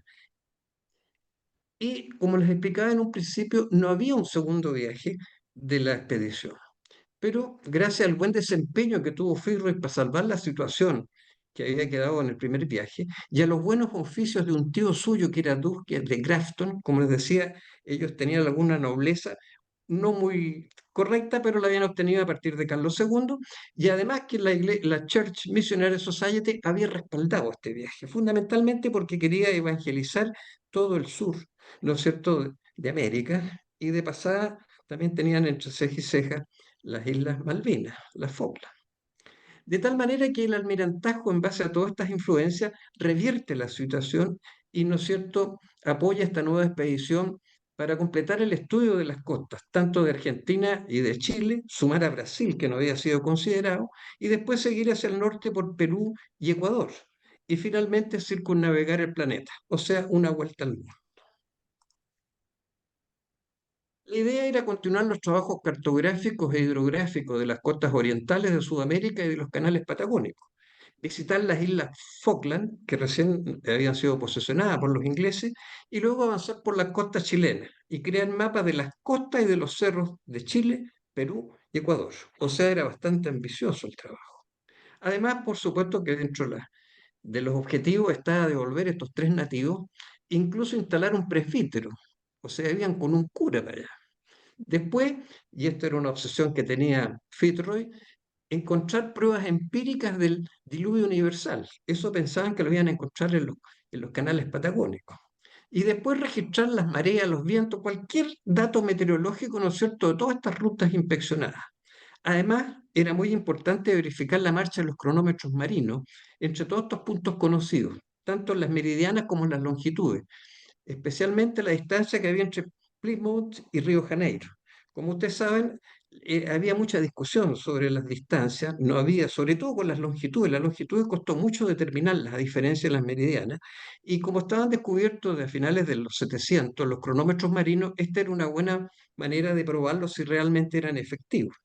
Y como les explicaba en un principio, no había un segundo viaje de la expedición. Pero gracias al buen desempeño que tuvo Fitzroy para salvar la situación que había quedado en el primer viaje, y a los buenos oficios de un tío suyo que era duque de Grafton, como les decía, ellos tenían alguna nobleza, no muy correcta, pero la habían obtenido a partir de Carlos II, y además que la Church Missionary Society había respaldado este viaje, fundamentalmente porque quería evangelizar todo el sur, ¿no es cierto?, de América, y de pasada también tenían entre ceja y ceja las Islas Malvinas, las Falklands. De tal manera que el almirantazgo, en base a todas estas influencias, revierte la situación y, ¿no es cierto?, apoya esta nueva expedición para completar el estudio de las costas, tanto de Argentina y de Chile, sumar a Brasil, que no había sido considerado, y después seguir hacia el norte por Perú y Ecuador, y finalmente circunnavegar el planeta, o sea, una vuelta al mundo. La idea era continuar los trabajos cartográficos e hidrográficos de las costas orientales de Sudamérica y de los canales patagónicos, visitar las islas Falkland, que recién habían sido posesionadas por los ingleses, y luego avanzar por las costas chilenas y crear mapas de las costas y de los cerros de Chile, Perú y Ecuador. O sea, era bastante ambicioso el trabajo. Además, por supuesto que dentro de los objetivos estaba devolver estos tres nativos, incluso instalar un presbítero. O sea, iban con un cura para allá. Después, y esta era una obsesión que tenía Fitzroy, encontrar pruebas empíricas del diluvio universal. Eso pensaban que lo iban a encontrar en los canales patagónicos. Y después registrar las mareas, los vientos, cualquier dato meteorológico, ¿no es cierto?, de todas estas rutas inspeccionadas. Además, era muy importante verificar la marcha de los cronómetros marinos entre todos estos puntos conocidos, tanto en las meridianas como en las longitudes, especialmente la distancia que había entre Plymouth y Río Janeiro. Como ustedes saben, había mucha discusión sobre las distancias, no había, sobre todo con las longitudes costó mucho determinarlas, a diferencia de las meridianas, y como estaban descubiertos a finales de los 700, los cronómetros marinos, esta era una buena manera de probarlos si realmente eran efectivos.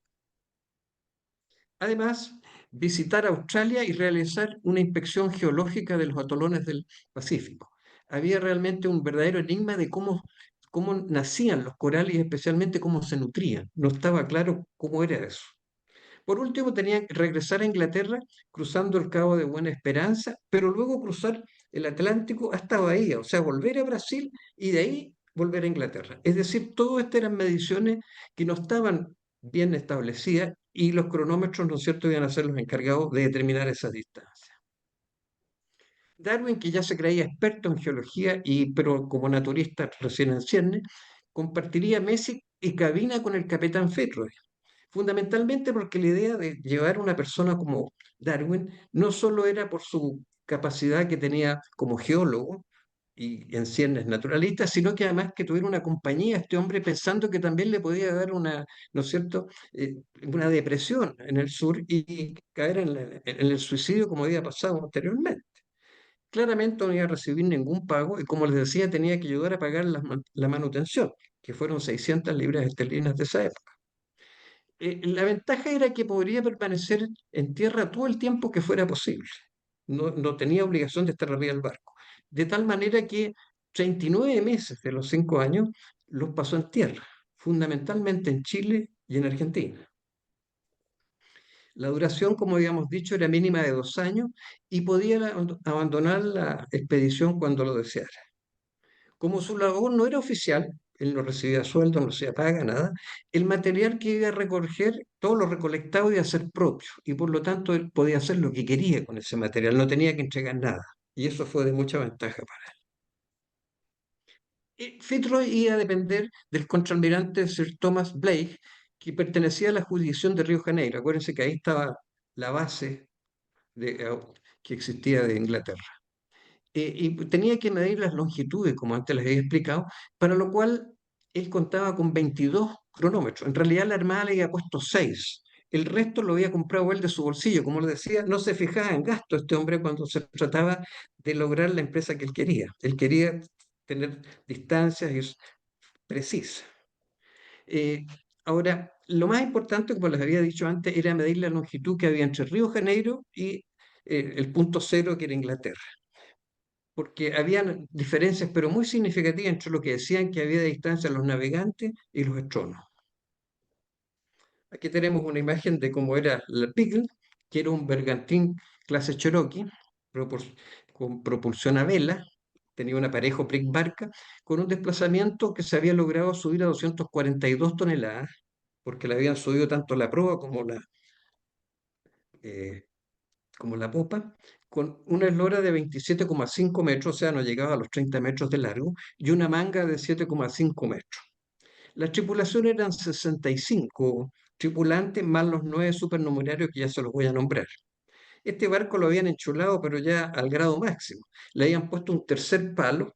Además, visitar Australia y realizar una inspección geológica de los atolones del Pacífico. Había realmente un verdadero enigma de cómo nacían los corales y especialmente cómo se nutrían. No estaba claro cómo era eso. Por último, tenían que regresar a Inglaterra cruzando el Cabo de Buena Esperanza, pero luego cruzar el Atlántico hasta Bahía, o sea, volver a Brasil y de ahí volver a Inglaterra. Es decir, todas estas eran mediciones que no estaban bien establecidas y los cronómetros, ¿no es cierto?, iban a ser los encargados de determinar esas distancias. Darwin, que ya se creía experto en geología, pero como naturista recién en ciernes, compartiría mesa y cabina con el capitán Fitzroy, fundamentalmente porque la idea de llevar a una persona como Darwin no solo era por su capacidad que tenía como geólogo y en ciencias naturalistas, sino que además que tuviera una compañía este hombre pensando que también le podía dar una, ¿no es cierto?, una depresión en el sur y caer en el suicidio como había pasado anteriormente. Claramente no iba a recibir ningún pago y como les decía tenía que ayudar a pagar la manutención, que fueron 600 libras esterlinas de esa época. La ventaja era que podría permanecer en tierra todo el tiempo que fuera posible. No tenía obligación de estar arriba del barco. De tal manera que 39 meses de los 5 años los pasó en tierra, fundamentalmente en Chile y en Argentina. La duración, como habíamos dicho, era mínima de 2 años y podía abandonar la expedición cuando lo deseara. Como su labor no era oficial, él no recibía sueldo, no recibía paga, nada, el material que iba a recoger, todo lo recolectado iba a ser propio y por lo tanto él podía hacer lo que quería con ese material, no tenía que entregar nada. Y eso fue de mucha ventaja para él. Y Fitzroy iba a depender del contraalmirante Sir Thomas Blake, que pertenecía a la jurisdicción de Río Janeiro. Acuérdense que ahí estaba la base que existía de Inglaterra. Y tenía que medir las longitudes, como antes les había explicado, para lo cual él contaba con 22 cronómetros. En realidad la Armada le había puesto 6. El resto lo había comprado él de su bolsillo. Como les decía, no se fijaba en gasto este hombre cuando se trataba de lograr la empresa que él quería. Él quería tener distancias precisas. Ahora, lo más importante, como les había dicho antes, era medir la longitud que había entre Río de Janeiro y el punto cero, que era Inglaterra, porque habían diferencias, pero muy significativas entre lo que decían que había de distancia los navegantes y los astrónomos. Aquí tenemos una imagen de cómo era la Beagle, que era un bergantín clase Cherokee, con propulsión a vela, tenía un aparejo Prick Barca, con un desplazamiento que se había logrado subir a 242 toneladas, porque le habían subido tanto la proa eh, como la popa, con una eslora de 27,5 metros, o sea, no llegaba a los 30 metros de largo, y una manga de 7,5 metros. La tripulación eran 65 tripulantes, más los 9 supernumerarios que ya se los voy a nombrar. Este barco lo habían enchulado, pero ya al grado máximo. Le habían puesto un tercer palo,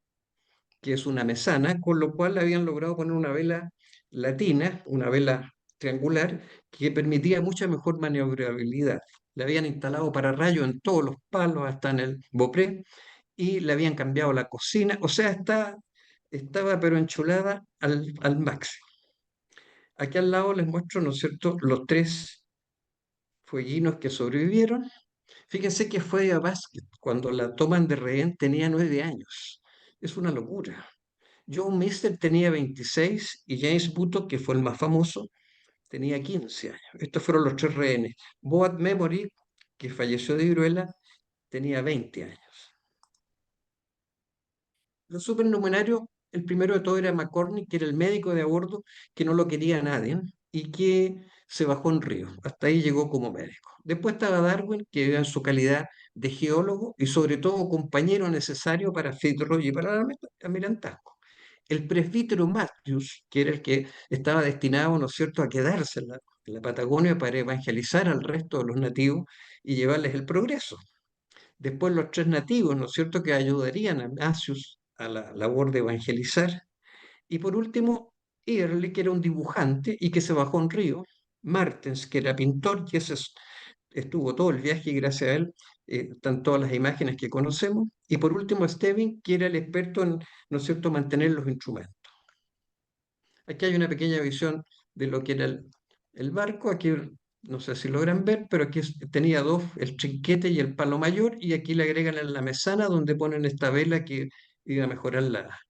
que es una mesana, con lo cual habían logrado poner una vela latina, una vela triangular, que permitía mucha mejor maniobrabilidad. Le habían instalado pararrayos en todos los palos, hasta en el bopré, y le habían cambiado la cocina, o sea, estaba pero enchulada al máximo. Aquí al lado les muestro, ¿no es cierto?, los 3 fueguinos que sobrevivieron. Fíjense que Freya Basket, cuando la toman de rehén, tenía 9 años. Es una locura. John Mister tenía 26 y James Buttock, que fue el más famoso, tenía 15 años. Estos fueron los 3 rehenes. Boat Memory, que falleció de viruela, tenía 20 años. Los supernumerarios, el primero de todo era McCormick, que era el médico de a bordo, que no lo quería nadie y que se bajó en río. Hasta ahí llegó como médico. Después estaba Darwin, que era en su calidad de geólogo y sobre todo compañero necesario para Fitzroy y para el almirantazgo. El presbítero Matthews, que era el que estaba destinado, ¿no es cierto?, a quedarse en la Patagonia para evangelizar al resto de los nativos y llevarles el progreso. Después los 3 nativos, ¿no es cierto?, que ayudarían a Matthews a la labor de evangelizar. Y por último, Early, que era un dibujante y que se bajó en río. Martens, que era pintor, y ese estuvo todo el viaje y gracias a él están todas las imágenes que conocemos. Y por último, Steven, que era el experto en, ¿no es cierto?, mantener los instrumentos. Aquí hay una pequeña visión de lo que era el barco. Aquí no sé si logran ver, pero aquí tenía 2, el trinquete y el palo mayor, y aquí le agregan en la mesana donde ponen esta vela que iba a mejorar la...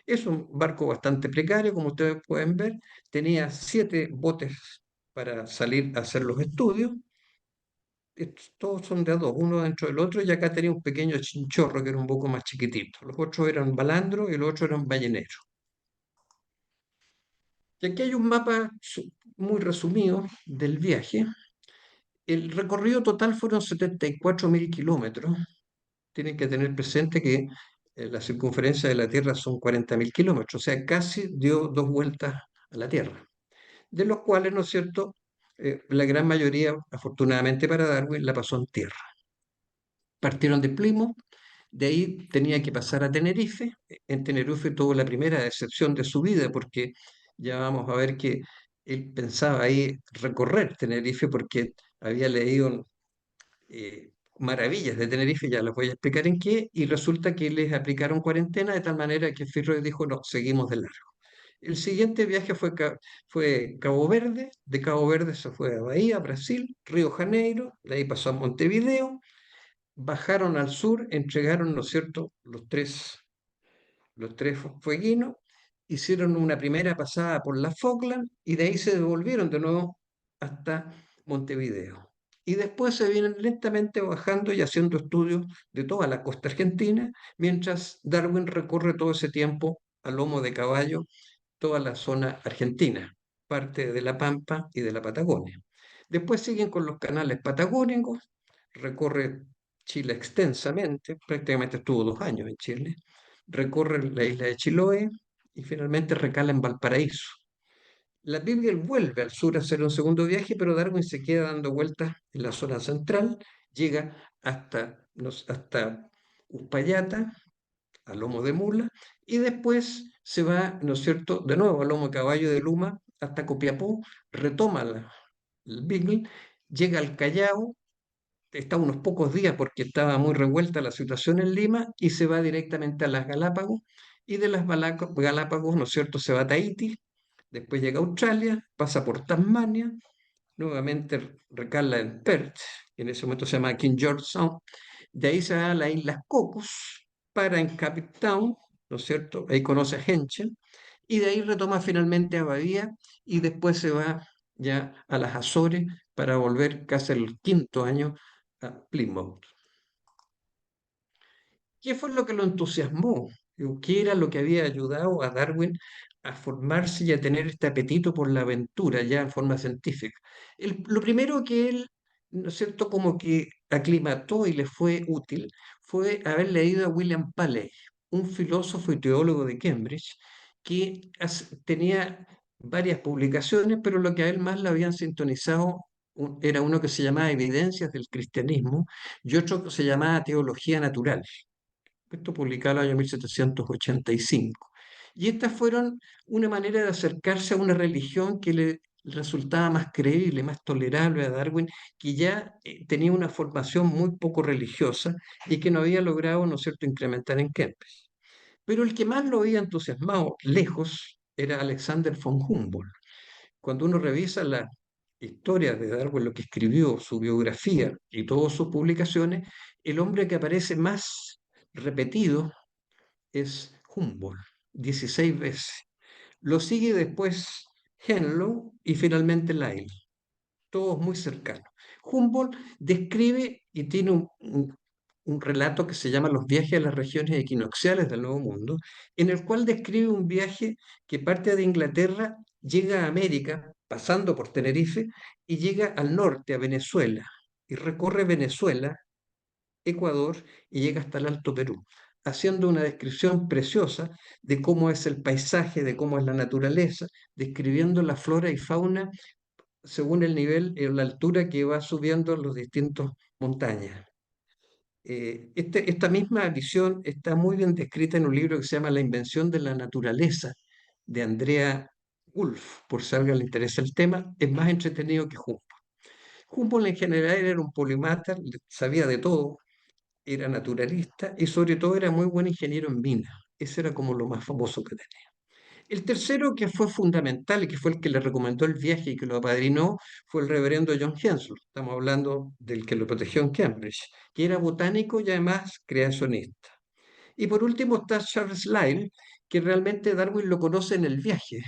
Es un barco bastante precario, como ustedes pueden ver. Tenía 7 botes para salir a hacer los estudios. Todos son de a 2, uno dentro del otro, y acá tenía un pequeño chinchorro que era un poco más chiquitito. Los otros eran balandro y los otros eran balleneros. Y aquí hay un mapa muy resumido del viaje. El recorrido total fueron 74.000 kilómetros. Tienen que tener presente que la circunferencia de la Tierra son 40.000 kilómetros, o sea, casi dio 2 vueltas a la Tierra, de los cuales, ¿no es cierto?, la gran mayoría, afortunadamente para Darwin, la pasó en tierra. Partieron de Plymouth, de ahí tenía que pasar a Tenerife. En Tenerife tuvo la primera decepción de su vida, porque ya vamos a ver que él pensaba ahí recorrer Tenerife porque había leído maravillas de Tenerife, ya les voy a explicar en qué, y resulta que les aplicaron cuarentena de tal manera que Fitzroy dijo, no, seguimos de largo. El siguiente viaje fue Cabo Verde, de Cabo Verde se fue a Bahía, Brasil, Río Janeiro, de ahí pasó a Montevideo, bajaron al sur, entregaron, ¿no es cierto?, los tres fueguinos, hicieron una primera pasada por las Falkland y de ahí se devolvieron de nuevo hasta Montevideo. Y después se vienen lentamente bajando y haciendo estudios de toda la costa argentina, mientras Darwin recorre todo ese tiempo a lomo de caballo toda la zona argentina, parte de la Pampa y de la Patagonia. Después siguen con los canales patagónicos, recorre Chile extensamente, prácticamente estuvo 2 años en Chile, recorre la isla de Chiloé y finalmente recala en Valparaíso. La Biblia vuelve al sur a hacer un segundo viaje, pero Darwin se queda dando vueltas en la zona central, llega hasta Uspallata, a lomo de mula, y después se va, ¿no es cierto?, de nuevo a lomo de caballo de Luma hasta Copiapó, retoma el Beagle, llega al Callao, está unos pocos días porque estaba muy revuelta la situación en Lima, y se va directamente a las Galápagos, y de las Galápagos, ¿no es cierto?, se va a Tahití, después llega a Australia, pasa por Tasmania, nuevamente recala en Perth, que en ese momento se llama King George Sound, de ahí se va a las Islas Cocos, para en Cape Town, ¿no es cierto?, ahí conoce a Henschel, y de ahí retoma finalmente a Bahía, y después se va ya a las Azores para volver casi el 5.º año a Plymouth. ¿Qué fue lo que lo entusiasmó? ¿Qué era lo que había ayudado a Darwin a formarse y a tener este apetito por la aventura ya en forma científica? Lo primero que él, ¿no es cierto?, como que aclimató y le fue útil fue haber leído a William Paley, un filósofo y teólogo de Cambridge, que tenía varias publicaciones, pero lo que a él más le habían sintonizado era uno que se llamaba Evidencias del Cristianismo y otro que se llamaba Teología Natural. Esto publicado en el año 1785. Y estas fueron una manera de acercarse a una religión que le resultaba más creíble, más tolerable a Darwin, que ya tenía una formación muy poco religiosa y que no había logrado, ¿no es cierto?, incrementar en Cambridge. Pero el que más lo había entusiasmado lejos era Alexander von Humboldt. Cuando uno revisa la historia de Darwin, lo que escribió, su biografía y todas sus publicaciones, el hombre que aparece más repetido es Humboldt, 16 veces. Lo sigue después Henlow y finalmente Lyell, todos muy cercanos. Humboldt describe y tiene un relato que se llama Los viajes a las regiones equinocciales del Nuevo Mundo, en el cual describe un viaje que parte de Inglaterra, llega a América, pasando por Tenerife, y llega al norte, a Venezuela, y recorre Venezuela, Ecuador, y llega hasta el Alto Perú, haciendo una descripción preciosa de cómo es el paisaje, de cómo es la naturaleza, describiendo la flora y fauna según el nivel y la altura que va subiendo los distintos montañas. Esta misma visión está muy bien descrita en un libro que se llama La invención de la naturaleza, de Andrea Wolf, por si a alguien le interesa el tema, es más entretenido que Humboldt. Humboldt en general era un polimata, sabía de todo, era naturalista y sobre todo era muy buen ingeniero en minas. Ese era como lo más famoso que tenía. El tercero que fue fundamental y que fue el que le recomendó el viaje y que lo apadrinó fue el reverendo John Henslow. Estamos hablando del que lo protegió en Cambridge, que era botánico y además creacionista. Y por último está Charles Lyell, que realmente Darwin lo conoce en el viaje,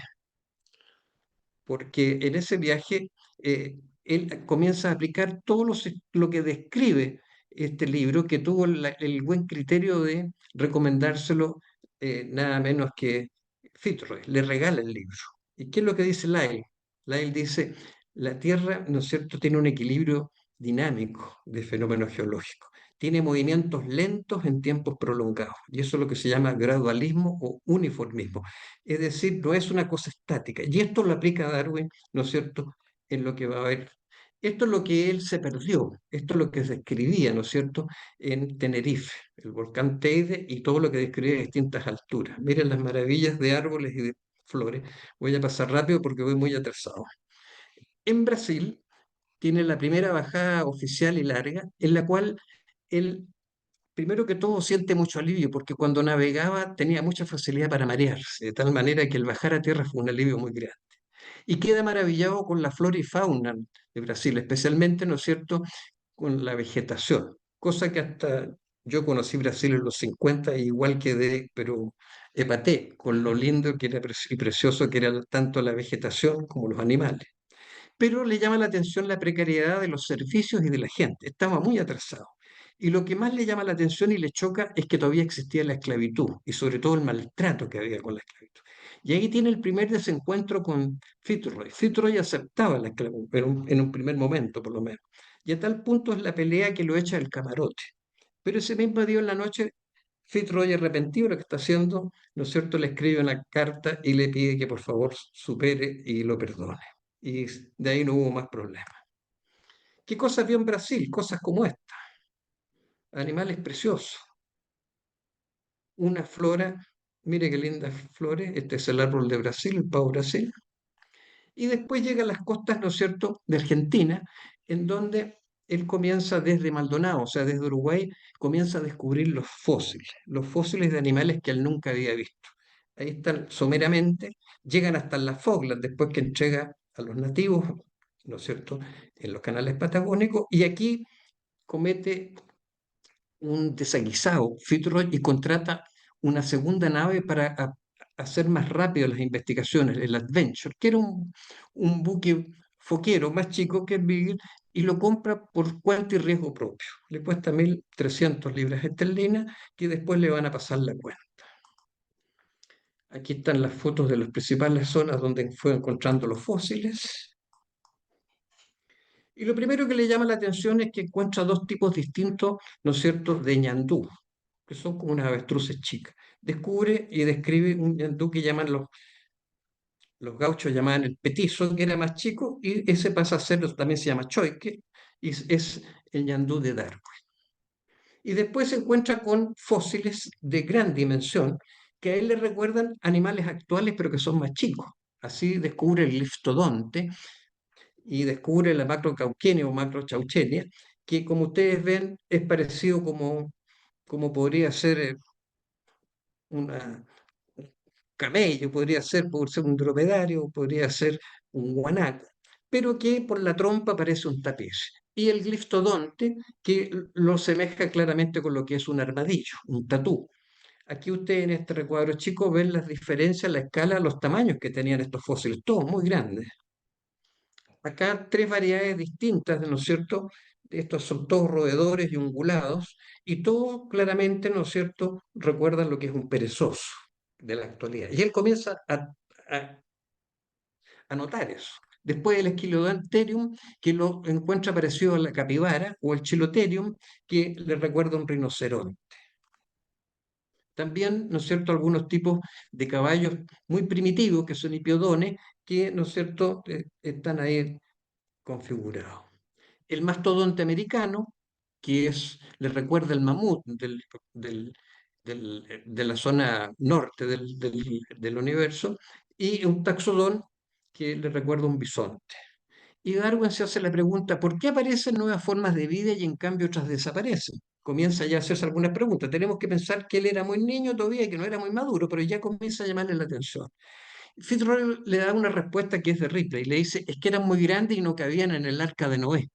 porque en ese viaje él comienza a aplicar todo lo que describe este libro, que tuvo el buen criterio de recomendárselo nada menos que Fitzroy, le regala el libro. ¿Y qué es lo que dice Lyell? Lyell dice, la Tierra, ¿no es cierto?, tiene un equilibrio dinámico de fenómenos geológicos. Tiene movimientos lentos en tiempos prolongados, y eso es lo que se llama gradualismo o uniformismo. Es decir, no es una cosa estática. Y esto lo aplica Darwin, ¿no es cierto?, en lo que va a haber. Esto es lo que él se perdió, esto es lo que se escribía, ¿no es cierto?, en Tenerife, el volcán Teide y todo lo que describe a distintas alturas. Miren las maravillas de árboles y de flores. Voy a pasar rápido porque voy muy atrasado. En Brasil tiene la primera bajada oficial y larga, en la cual él primero que todo siente mucho alivio porque cuando navegaba tenía mucha facilidad para marearse, de tal manera que el bajar a tierra fue un alivio muy grande. Y queda maravillado con la flora y fauna de Brasil, especialmente, ¿no es cierto?, con la vegetación, cosa que hasta yo conocí Brasil en los 50 e igual quedé, pero epaté con lo lindo que era y precioso que era tanto la vegetación como los animales. Pero le llama la atención la precariedad de los servicios y de la gente. Estaba muy atrasado. Y lo que más le llama la atención y le choca es que todavía existía la esclavitud y sobre todo el maltrato que había con la esclavitud. Y ahí tiene el primer desencuentro con Fitzroy. Fitzroy aceptaba la esclavitud, en un primer momento por lo menos. Y a tal punto es la pelea que lo echa del camarote. Pero ese mismo día en la noche, Fitzroy, arrepentido de lo que está haciendo, ¿no es cierto?, le escribe una carta y le pide que por favor supere y lo perdone. Y de ahí no hubo más problemas. ¿Qué cosas vio en Brasil? Cosas como esta. Animales preciosos. Una flora, mire qué lindas flores. Este es el árbol de Brasil, el pavo Brasil. Y después llega a las costas, ¿no es cierto?, de Argentina, en donde él comienza desde Maldonado, o sea, desde Uruguay, comienza a descubrir los fósiles de animales que él nunca había visto. Ahí están someramente, llegan hasta las Falkland, después que entrega a los nativos, ¿no es cierto?, en los canales patagónicos, y aquí comete un desaguisado, Fitzroy, y contrata una segunda nave para hacer más rápido las investigaciones, el Adventure, que era un buque foquero más chico que el Beagle, y lo compra por cuenta y riesgo propio. Le cuesta 1.300 libras esterlinas que después le van a pasar la cuenta. Aquí están las fotos de las principales zonas donde fue encontrando los fósiles. Y lo primero que le llama la atención es que encuentra dos tipos distintos, ¿no es cierto?, de ñandú, que son como unas avestruces chicas. Descubre y describe un ñandú que llaman los gauchos llamaban el petizo, que era más chico, y ese pasa a ser, también se llama choique, y es el ñandú de Darwin. Y después se encuentra con fósiles de gran dimensión, que a él le recuerdan animales actuales, pero que son más chicos. Así descubre el glifstodonte y descubre la macrocauquenia o macrochauchenia, que como ustedes ven es parecido como podría ser una, camello, podría ser un dromedario, podría ser un guanaco, pero que por la trompa parece un tapiz. Y el glifstodonte, que lo semeja claramente con lo que es un armadillo, un tatú. Aquí ustedes en este recuadro chico ven las diferencias, la escala, los tamaños que tenían estos fósiles, todos muy grandes. Acá tres variedades distintas, ¿no es cierto? Estos son todos roedores y ungulados, y todos claramente, ¿no es cierto?, recuerdan lo que es un perezoso de la actualidad. Y él comienza a, a notar eso. Después el Esquilodonterium, que lo encuentra parecido a la capibara, o el Chiloterium, que le recuerda a un rinoceronte. También, ¿no es cierto?, algunos tipos de caballos muy primitivos, que son hipiodones, que, ¿no es cierto?, están ahí configurados. El mastodonte americano, que le recuerda el mamut de la zona norte del universo, y un taxodón que le recuerda un bisonte. Y Darwin se hace la pregunta, ¿por qué aparecen nuevas formas de vida y en cambio otras desaparecen? Comienza ya a hacerse algunas preguntas. Tenemos que pensar que él era muy niño todavía y que no era muy maduro, pero ya comienza a llamarle la atención. Fitzroy le da una respuesta que es de Ripley, le dice, es que eran muy grandes y no cabían en el arca de Noé.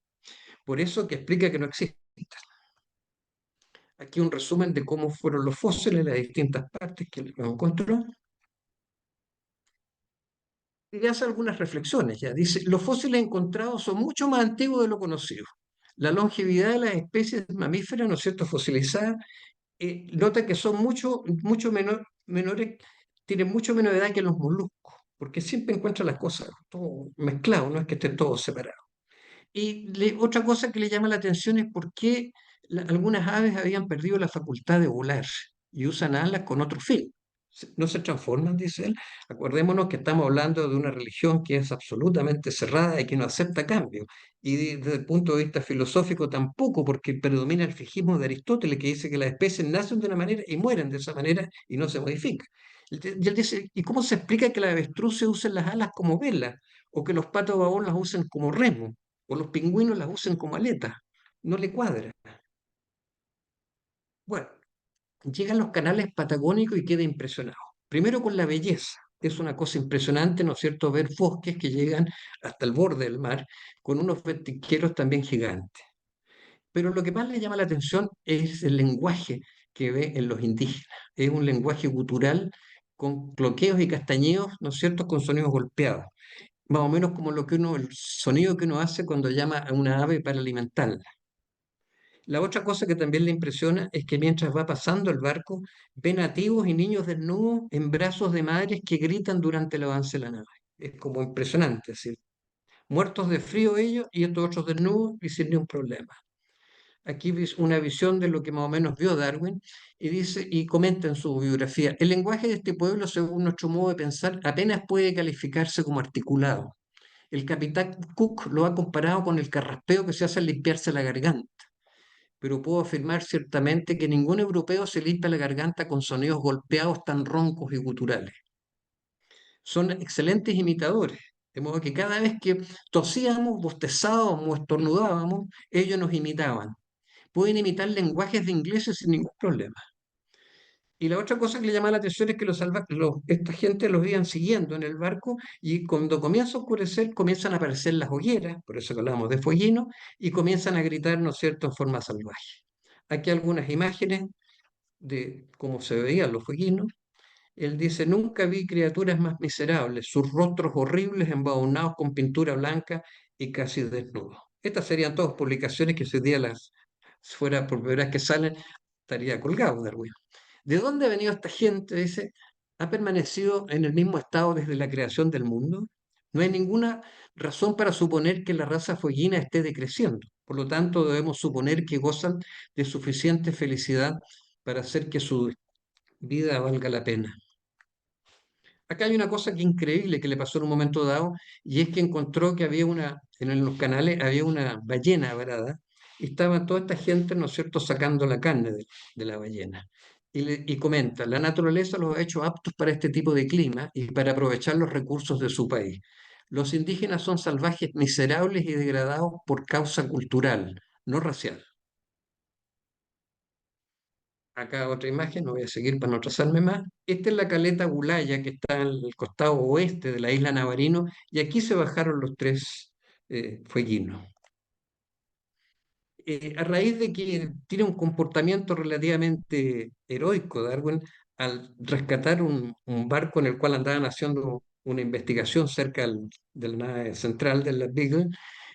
Por eso que explica que no existen. Aquí un resumen de cómo fueron los fósiles, las distintas partes que lo encontró. Y hace algunas reflexiones ya. Dice, los fósiles encontrados son mucho más antiguos de lo conocido. La longevidad de las especies mamíferas, ¿no es cierto?, fosilizadas, nota que son mucho menores, tienen mucho menos edad que los moluscos, porque siempre encuentran las cosas todo mezclado, no es que esté todo separado. Y otra cosa que le llama la atención es por qué algunas aves habían perdido la facultad de volar y usan alas con otro fin. No se transforman, dice él. Acordémonos que estamos hablando de una religión que es absolutamente cerrada y que no acepta cambio. Y desde el punto de vista filosófico tampoco, porque predomina el fijismo de Aristóteles, que dice que las especies nacen de una manera y mueren de esa manera y no se modifican. Y él dice, ¿y cómo se explica que las avestruces usen las alas como vela o que los patos babón las usen como remo? O los pingüinos las usen como aletas. No le cuadra. Bueno, llegan los canales patagónicos y queda impresionado. Primero con la belleza. Es una cosa impresionante, ¿no es cierto?, ver bosques que llegan hasta el borde del mar con unos vertiqueros también gigantes. Pero lo que más le llama la atención es el lenguaje que ve en los indígenas. Es un lenguaje gutural con cloqueos y castañeos, ¿no es cierto?, con sonidos golpeados. Más o menos como el sonido que uno hace cuando llama a una ave para alimentarla. La otra cosa que también le impresiona es que mientras va pasando el barco, ve nativos y niños desnudos en brazos de madres que gritan durante el avance de la nave. Es como impresionante, así. Muertos de frío ellos y estos otros desnudos y sin ningún problema. Aquí ves una visión de lo que más o menos vio Darwin y dice y comenta en su biografía, el lenguaje de este pueblo, según nuestro modo de pensar, apenas puede calificarse como articulado. El capitán Cook lo ha comparado con el carraspeo que se hace al limpiarse la garganta, pero puedo afirmar ciertamente que ningún europeo se limpia la garganta con sonidos golpeados tan roncos y guturales. Son excelentes imitadores, de modo que cada vez que tosíamos, bostezábamos o estornudábamos, ellos nos imitaban. Pueden imitar lenguajes de ingleses sin ningún problema. Y la otra cosa que le llama la atención es que esta gente los iban siguiendo en el barco y cuando comienza a oscurecer comienzan a aparecer las hogueras, por eso que hablamos de fueguinos, y comienzan a gritar, ¿no es cierto?, en forma salvaje. Aquí algunas imágenes de cómo se veían los fueguinos. Él dice, nunca vi criaturas más miserables, sus rostros horribles embadurnados con pintura blanca y casi desnudos. Estas serían todas publicaciones que si hoy día las fuera por primera vez que salen, estaría colgado Darwin. ¿De dónde ha venido esta gente? Dice, ha permanecido en el mismo estado desde la creación del mundo. No hay ninguna razón para suponer que la raza fueguina esté decreciendo. Por lo tanto, debemos suponer que gozan de suficiente felicidad para hacer que su vida valga la pena. Acá hay una cosa que increíble que le pasó en un momento dado, y es que encontró que había en los canales había una ballena varada, y estaba toda esta gente, ¿no es cierto?, sacando la carne de la ballena. Y comenta, la naturaleza los ha hecho aptos para este tipo de clima y para aprovechar los recursos de su país. Los indígenas son salvajes, miserables y degradados por causa cultural, no racial. Acá otra imagen, no voy a seguir para no atrasarme más. Esta es la caleta Gulaya, que está en el costado oeste de la isla Navarino, y aquí se bajaron los tres fueguinos. A raíz de que tiene un comportamiento relativamente heroico, Darwin, al rescatar un barco en el cual andaban haciendo una investigación cerca de la nave central de la Beagle,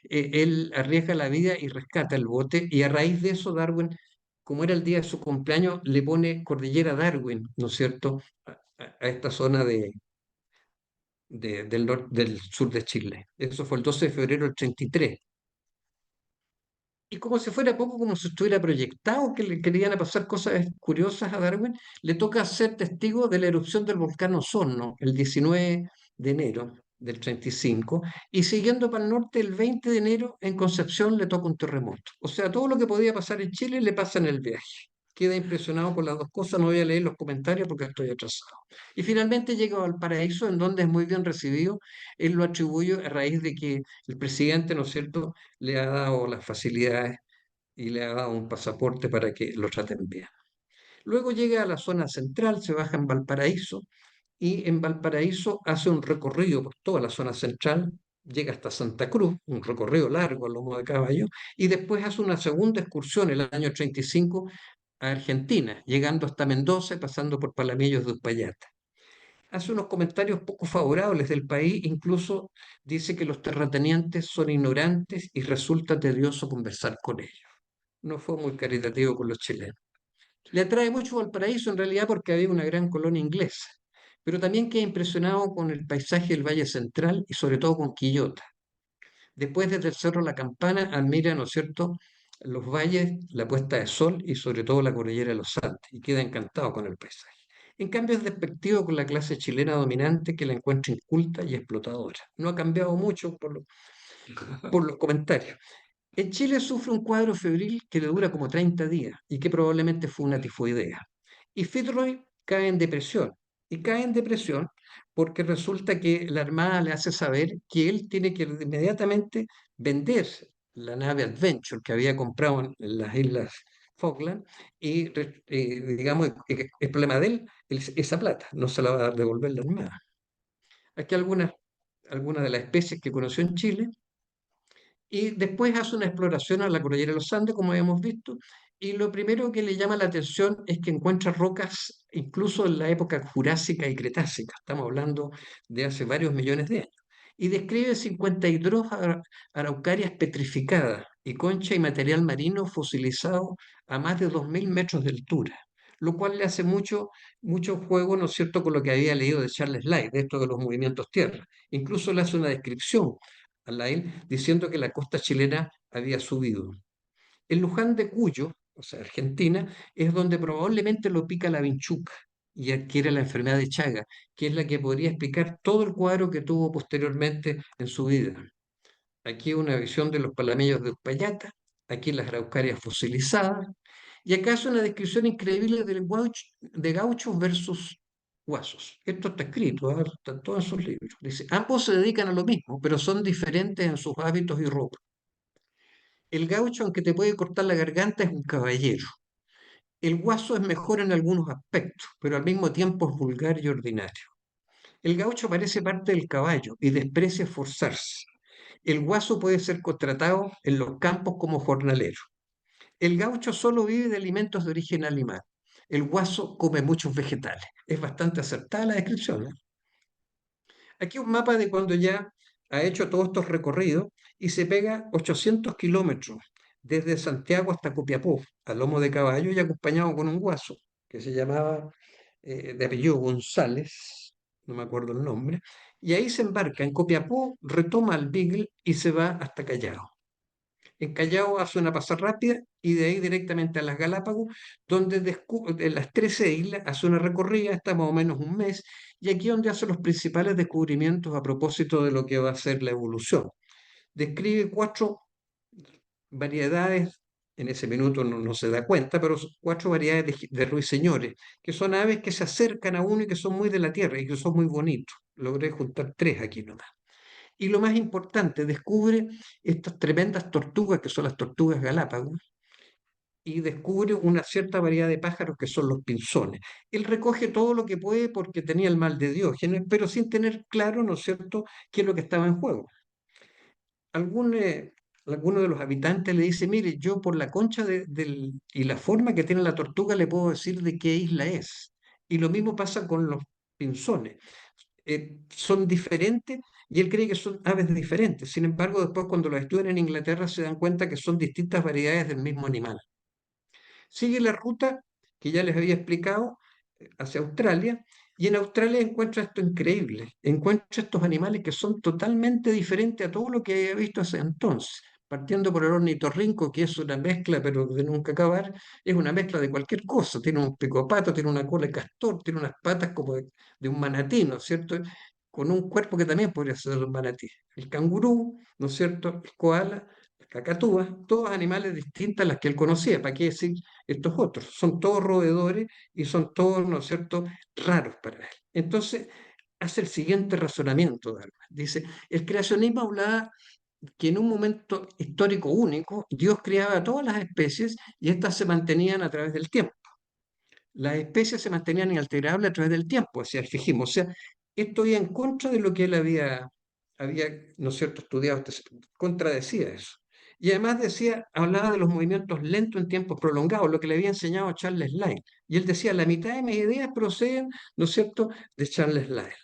él arriesga la vida y rescata el bote, y a raíz de eso Darwin, como era el día de su cumpleaños, le pone Cordillera Darwin, ¿no es cierto?, a esta zona del sur de Chile. Eso fue el 12 de febrero del 33. Y como si fuera poco, como si estuviera proyectado que le querían a pasar cosas curiosas a Darwin, le toca ser testigo de la erupción del volcán Osorno el 19 de enero del 35, y siguiendo para el norte el 20 de enero en Concepción le toca un terremoto. O sea, todo lo que podía pasar en Chile le pasa en el viaje. Queda impresionado por las dos cosas, no voy a leer los comentarios porque estoy atrasado. Y finalmente llega a Valparaíso, en donde es muy bien recibido. Él lo atribuye a raíz de que el presidente, ¿no es cierto?, le ha dado las facilidades y le ha dado un pasaporte para que lo traten bien. Luego llega a la zona central, se baja en Valparaíso, y en Valparaíso hace un recorrido por toda la zona central, llega hasta Santa Cruz, un recorrido largo a lomo de caballo, y después hace una segunda excursión el año 35 a Argentina, llegando hasta Mendoza y pasando por Palamillos de Uspallata. Hace unos comentarios poco favorables del país, incluso dice que los terratenientes son ignorantes y resulta tedioso conversar con ellos. No fue muy caritativo con los chilenos. Le atrae mucho Valparaíso en realidad porque había una gran colonia inglesa, pero también queda impresionado con el paisaje del Valle Central y sobre todo con Quillota. Después desde el Cerro La Campana admira, ¿no es cierto?, los valles, la puesta de sol y sobre todo la cordillera de los Andes, y queda encantado con el paisaje. En cambio es despectivo con la clase chilena dominante, que la encuentra inculta y explotadora. No ha cambiado mucho por los comentarios. En Chile sufre un cuadro febril que le dura como 30 días y que probablemente fue una tifoidea. Y Fitzroy cae en depresión. Y cae en depresión porque resulta que la Armada le hace saber que él tiene que inmediatamente vender la nave Adventure que había comprado en las Islas Falkland, y digamos, el problema de él es esa plata, no se la va a devolver la Armada. Aquí algunas de las especies que conoció en Chile, y después hace una exploración a la cordillera de los Andes, como habíamos visto, y lo primero que le llama la atención es que encuentra rocas incluso en la época Jurásica y Cretácica, estamos hablando de hace varios millones de años, y describe 52 araucarias petrificadas y concha y material marino fosilizado a más de 2000 metros de altura, lo cual le hace mucho juego, ¿no es cierto?, con lo que había leído de Charles Lyell, de esto de los movimientos tierra. Incluso le hace una descripción a Lyell diciendo que la costa chilena había subido. En Luján de Cuyo, o sea, Argentina, es donde probablemente lo pica la vinchuca y adquiere la enfermedad de Chaga, que es la que podría explicar todo el cuadro que tuvo posteriormente en su vida. Aquí una visión de los palamellos de Uspallata, aquí las araucarias fosilizadas, y acá es una descripción increíble de gauchos versus guasos. Esto está escrito, ¿eh? Está todo en sus libros. Dice, ambos se dedican a lo mismo, pero son diferentes en sus hábitos y ropa. El gaucho, aunque te puede cortar la garganta, es un caballero. El guaso es mejor en algunos aspectos, pero al mismo tiempo es vulgar y ordinario. El gaucho parece parte del caballo y desprecia esforzarse. El guaso puede ser contratado en los campos como jornalero. El gaucho solo vive de alimentos de origen animal. El guaso come muchos vegetales. Es bastante acertada la descripción, ¿eh? Aquí un mapa de cuando ya ha hecho todos estos recorridos y se pega 800 kilómetros desde Santiago hasta Copiapó, a lomo de caballo y acompañado con un guaso que se llamaba de apellido González, no me acuerdo el nombre, y ahí se embarca en Copiapó, retoma el Beagle y se va hasta Callao. En Callao hace una pasada rápida y de ahí directamente a las Galápagos, donde de las 13 islas hace una recorrida, está más o menos un mes, y aquí es donde hace los principales descubrimientos a propósito de lo que va a ser la evolución. Describe 4 variedades, en ese minuto no se da cuenta, pero 4 variedades de ruiseñores, que son aves que se acercan a uno y que son muy de la tierra y que son muy bonitos. Logré juntar 3 aquí nomás. Y lo más importante, descubre estas tremendas tortugas que son las tortugas Galápagos y descubre una cierta variedad de pájaros que son los pinzones. Él recoge todo lo que puede porque tenía el mal de Diógenes, pero sin tener claro, ¿no es cierto?, qué es lo que estaba en juego. Algún, alguno de los habitantes le dice, mire, yo por la concha y la forma que tiene la tortuga le puedo decir de qué isla es. Y lo mismo pasa con los pinzones. Son diferentes y él cree que son aves diferentes. Sin embargo, después cuando los estudian en Inglaterra se dan cuenta que son distintas variedades del mismo animal. Sigue la ruta que ya les había explicado hacia Australia y en Australia encuentra esto increíble. Encuentra estos animales que son totalmente diferentes a todo lo que había visto hasta entonces. Partiendo por el ornitorrinco, que es una mezcla, pero de nunca acabar, es una mezcla de cualquier cosa. Tiene un pico de pato, tiene una cola de castor, tiene unas patas como de un manatí, ¿no es cierto? Con un cuerpo que también podría ser un manatí. El cangurú, ¿no es cierto? El koala, la cacatúa, todos animales distintos a las que él conocía. ¿Para qué decir estos otros? Son todos roedores y son todos, ¿no es cierto?, raros para él. Entonces, hace el siguiente razonamiento, Darwin. Dice, el creacionismo hablaba que en un momento histórico único, Dios creaba todas las especies y éstas se mantenían a través del tiempo. Las especies se mantenían inalterables a través del tiempo, hacia el fijismo. O sea, esto iba en contra de lo que él había, ¿no es cierto?, estudiado, contradecía eso. Y además decía, hablaba de los movimientos lentos en tiempos prolongados, lo que le había enseñado Charles Lyell. Y él decía, la mitad de mis ideas proceden, ¿no es cierto?, de Charles Lyell.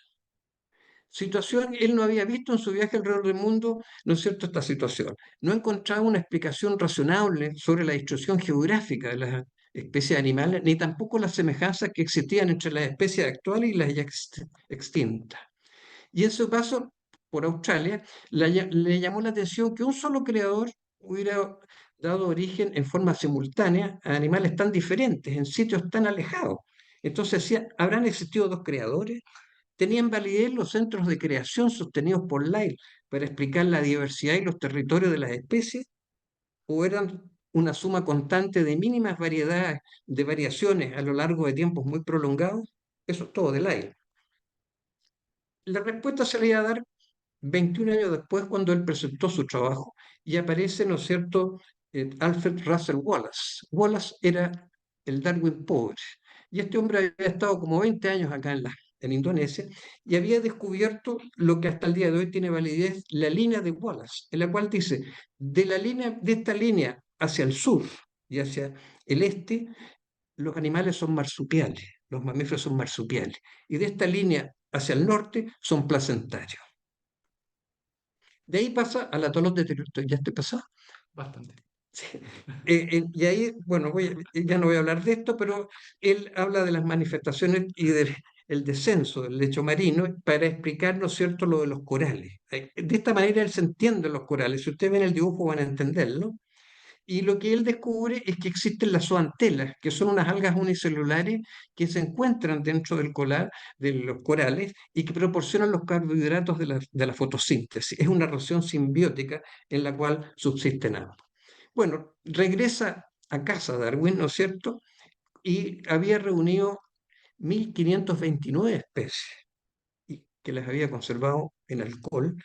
Situación, él no había visto en su viaje alrededor del mundo, ¿no es cierto?, esta situación. No encontraba una explicación razonable sobre la distribución geográfica de las especies animales, ni tampoco las semejanzas que existían entre las especies actuales y las ya extintas. Y en su paso por Australia, le llamó la atención que un solo creador hubiera dado origen en forma simultánea a animales tan diferentes, en sitios tan alejados. Entonces decía, ¿habrán existido 2 creadores? ¿Tenían validez los centros de creación sostenidos por Lyell para explicar la diversidad y los territorios de las especies? ¿O eran una suma constante de mínimas variedades, de variaciones a lo largo de tiempos muy prolongados? Eso es todo de Lyell. La respuesta se le iba a dar 21 años después cuando él presentó su trabajo y aparece, ¿no es cierto?, Alfred Russel Wallace. Wallace era el Darwin pobre y este hombre había estado como 20 años acá en Indonesia y había descubierto lo que hasta el día de hoy tiene validez, la línea de Wallace, en la cual dice, de esta línea hacia el sur y hacia el este, los animales son marsupiales, los mamíferos son marsupiales, y de esta línea hacia el norte son placentarios. De ahí pasa al atolón de Tenerife. ¿Ya estoy pasado? Bastante. Sí. Y ahí, bueno, ya no voy a hablar de esto, pero él habla de las manifestaciones y del el descenso del lecho marino para explicar, ¿no es cierto?, lo de los corales. De esta manera él se entiende los corales. Si ustedes ven el dibujo van a entenderlo. Y lo que él descubre es que existen las zooantelas, que son unas algas unicelulares que se encuentran dentro del coral, de los corales, y que proporcionan los carbohidratos de la fotosíntesis. Es una relación simbiótica en la cual subsisten ambos. Bueno, regresa a casa Darwin, ¿no es cierto? Y había reunido 1529 especies y que las había conservado en alcohol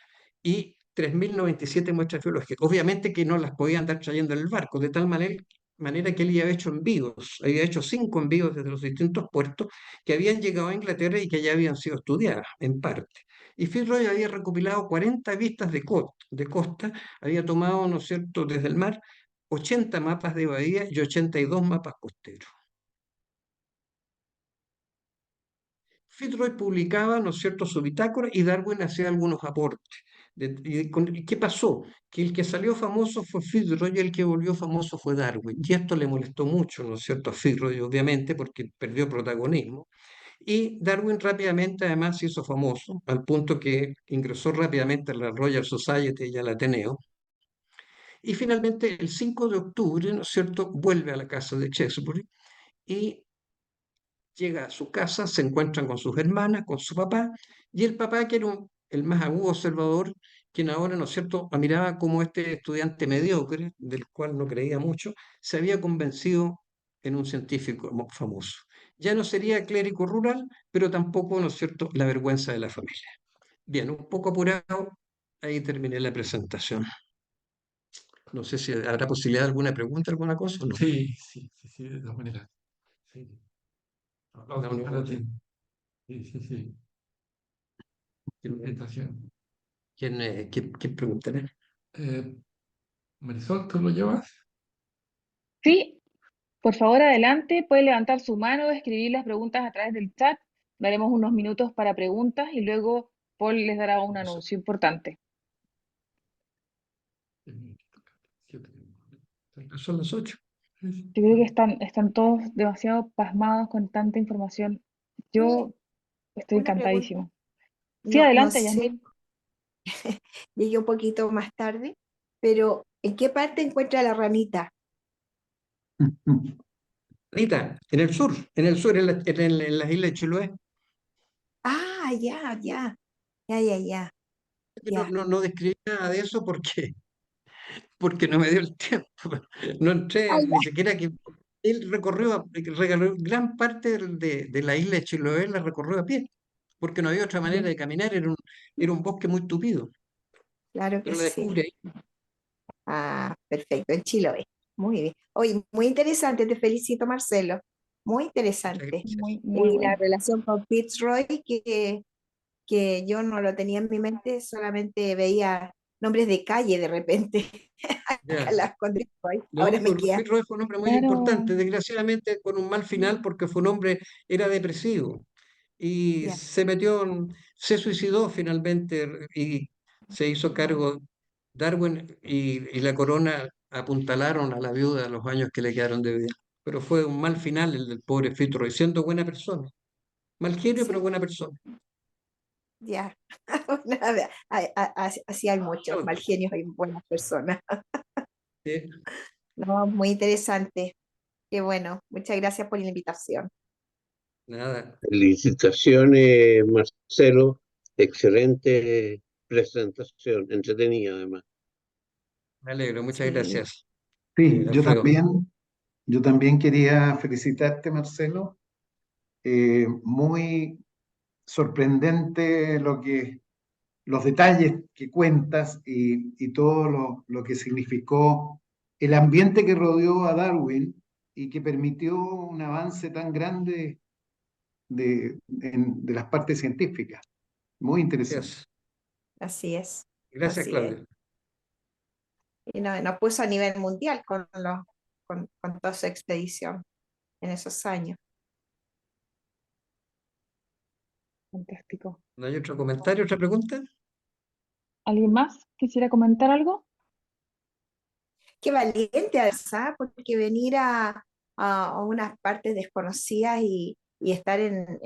y 3097 muestras biológicas. Obviamente que no las podía andar trayendo en el barco, de tal manera que él ya había hecho envíos, había hecho 5 envíos desde los distintos puertos que habían llegado a Inglaterra y que ya habían sido estudiadas en parte. Y Fitzroy había recopilado 40 vistas de costa, había tomado, ¿no es cierto?, desde el mar, 80 mapas de bahía y 82 mapas costeros. Fitzroy publicaba, ¿no es cierto?, su bitácora y Darwin hacía algunos aportes. ¿Y qué pasó? Que el que salió famoso fue Fitzroy y el que volvió famoso fue Darwin. Y esto le molestó mucho, ¿no es cierto?, a Fitzroy, obviamente, porque perdió protagonismo. Y Darwin rápidamente además se hizo famoso, al punto que ingresó rápidamente a la Royal Society y al Ateneo. Y finalmente, el 5 de octubre, ¿no es cierto?, vuelve a la casa de Shaftesbury y llega a su casa, se encuentran con sus hermanas, con su papá, y el papá, que era el más agudo observador, quien ahora, ¿no es cierto?, miraba como este estudiante mediocre, del cual no creía mucho, se había convencido en un científico famoso. Ya no sería clérigo rural, pero tampoco, ¿no es cierto?, la vergüenza de la familia. Bien, un poco apurado, ahí terminé la presentación. No sé si habrá posibilidad de alguna pregunta, alguna cosa o no. Sí, sí, sí, sí, de todas maneras. Sí. No, Aplausos para no, ti. Sí, sí, sí. Felicitación. ¿quién preguntará? Marisol, ¿tú lo llevas? Sí, por favor, adelante. Puede levantar su mano o escribir las preguntas a través del chat. Daremos unos minutos para preguntas y luego Paul les dará un anuncio importante. Son las 8. Yo creo que están todos demasiado pasmados con tanta información. Yo estoy Una pregunta. encantadísima. Sí, No, no adelante, sé, Yasmin. llegué un poquito más tarde, pero ¿en qué parte encuentra la ranita? Anita, en el sur, en las islas de Chiloé. Ah, ya, ya, ya, ya, ya, No, ya. no describí nada de eso porque no me dio el tiempo. No entré ni siquiera que. Él recorrió gran parte de la isla de Chiloé, la recorrió a pie, porque no había otra manera de caminar, era un bosque muy tupido, Claro que pero la sí. descubrí ahí. Ah, perfecto, en Chiloé. Muy bien. Oye, muy interesante, te felicito, Marcelo. Muy Muchas interesante. gracias. Muy Y la bueno. relación con Fitzroy, que yo no lo tenía en mi mente, solamente veía nombres de calle de repente. Acá Ya. las con Fitzroy. No, Ahora me queda. Fitzroy fue un hombre muy Claro. importante, desgraciadamente con un mal final porque fue un hombre, era depresivo y Ya, se suicidó finalmente y se hizo cargo. Darwin y la corona apuntalaron a la viuda los años que le quedaron de vida. Pero fue un mal final el del pobre Fitzroy, siendo buena persona. Mal genio, pero sí, buena persona. ya. Nada, así hay muchos No, mal genios y buenas personas. eh, No, muy interesante. Qué bueno. Muchas gracias por la invitación. nada, Felicitaciones, Marcelo. Excelente presentación, entretenida además. me alegro, muchas Sí, gracias, Sí, Alfredo. yo también quería felicitarte, Marcelo. Muy sorprendente los detalles que cuentas y todo lo que significó el ambiente que rodeó a Darwin y que permitió un avance tan grande de las partes científicas. Muy interesante. Gracias, así es. gracias, Así es. Claudio. Y nos puso a nivel mundial con toda su expedición en esos años. Fantástico. ¿No hay otro comentario, otra pregunta? ¿Alguien más quisiera comentar algo? Qué valiente, ¿sabes? Porque venir a unas partes desconocidas y estar en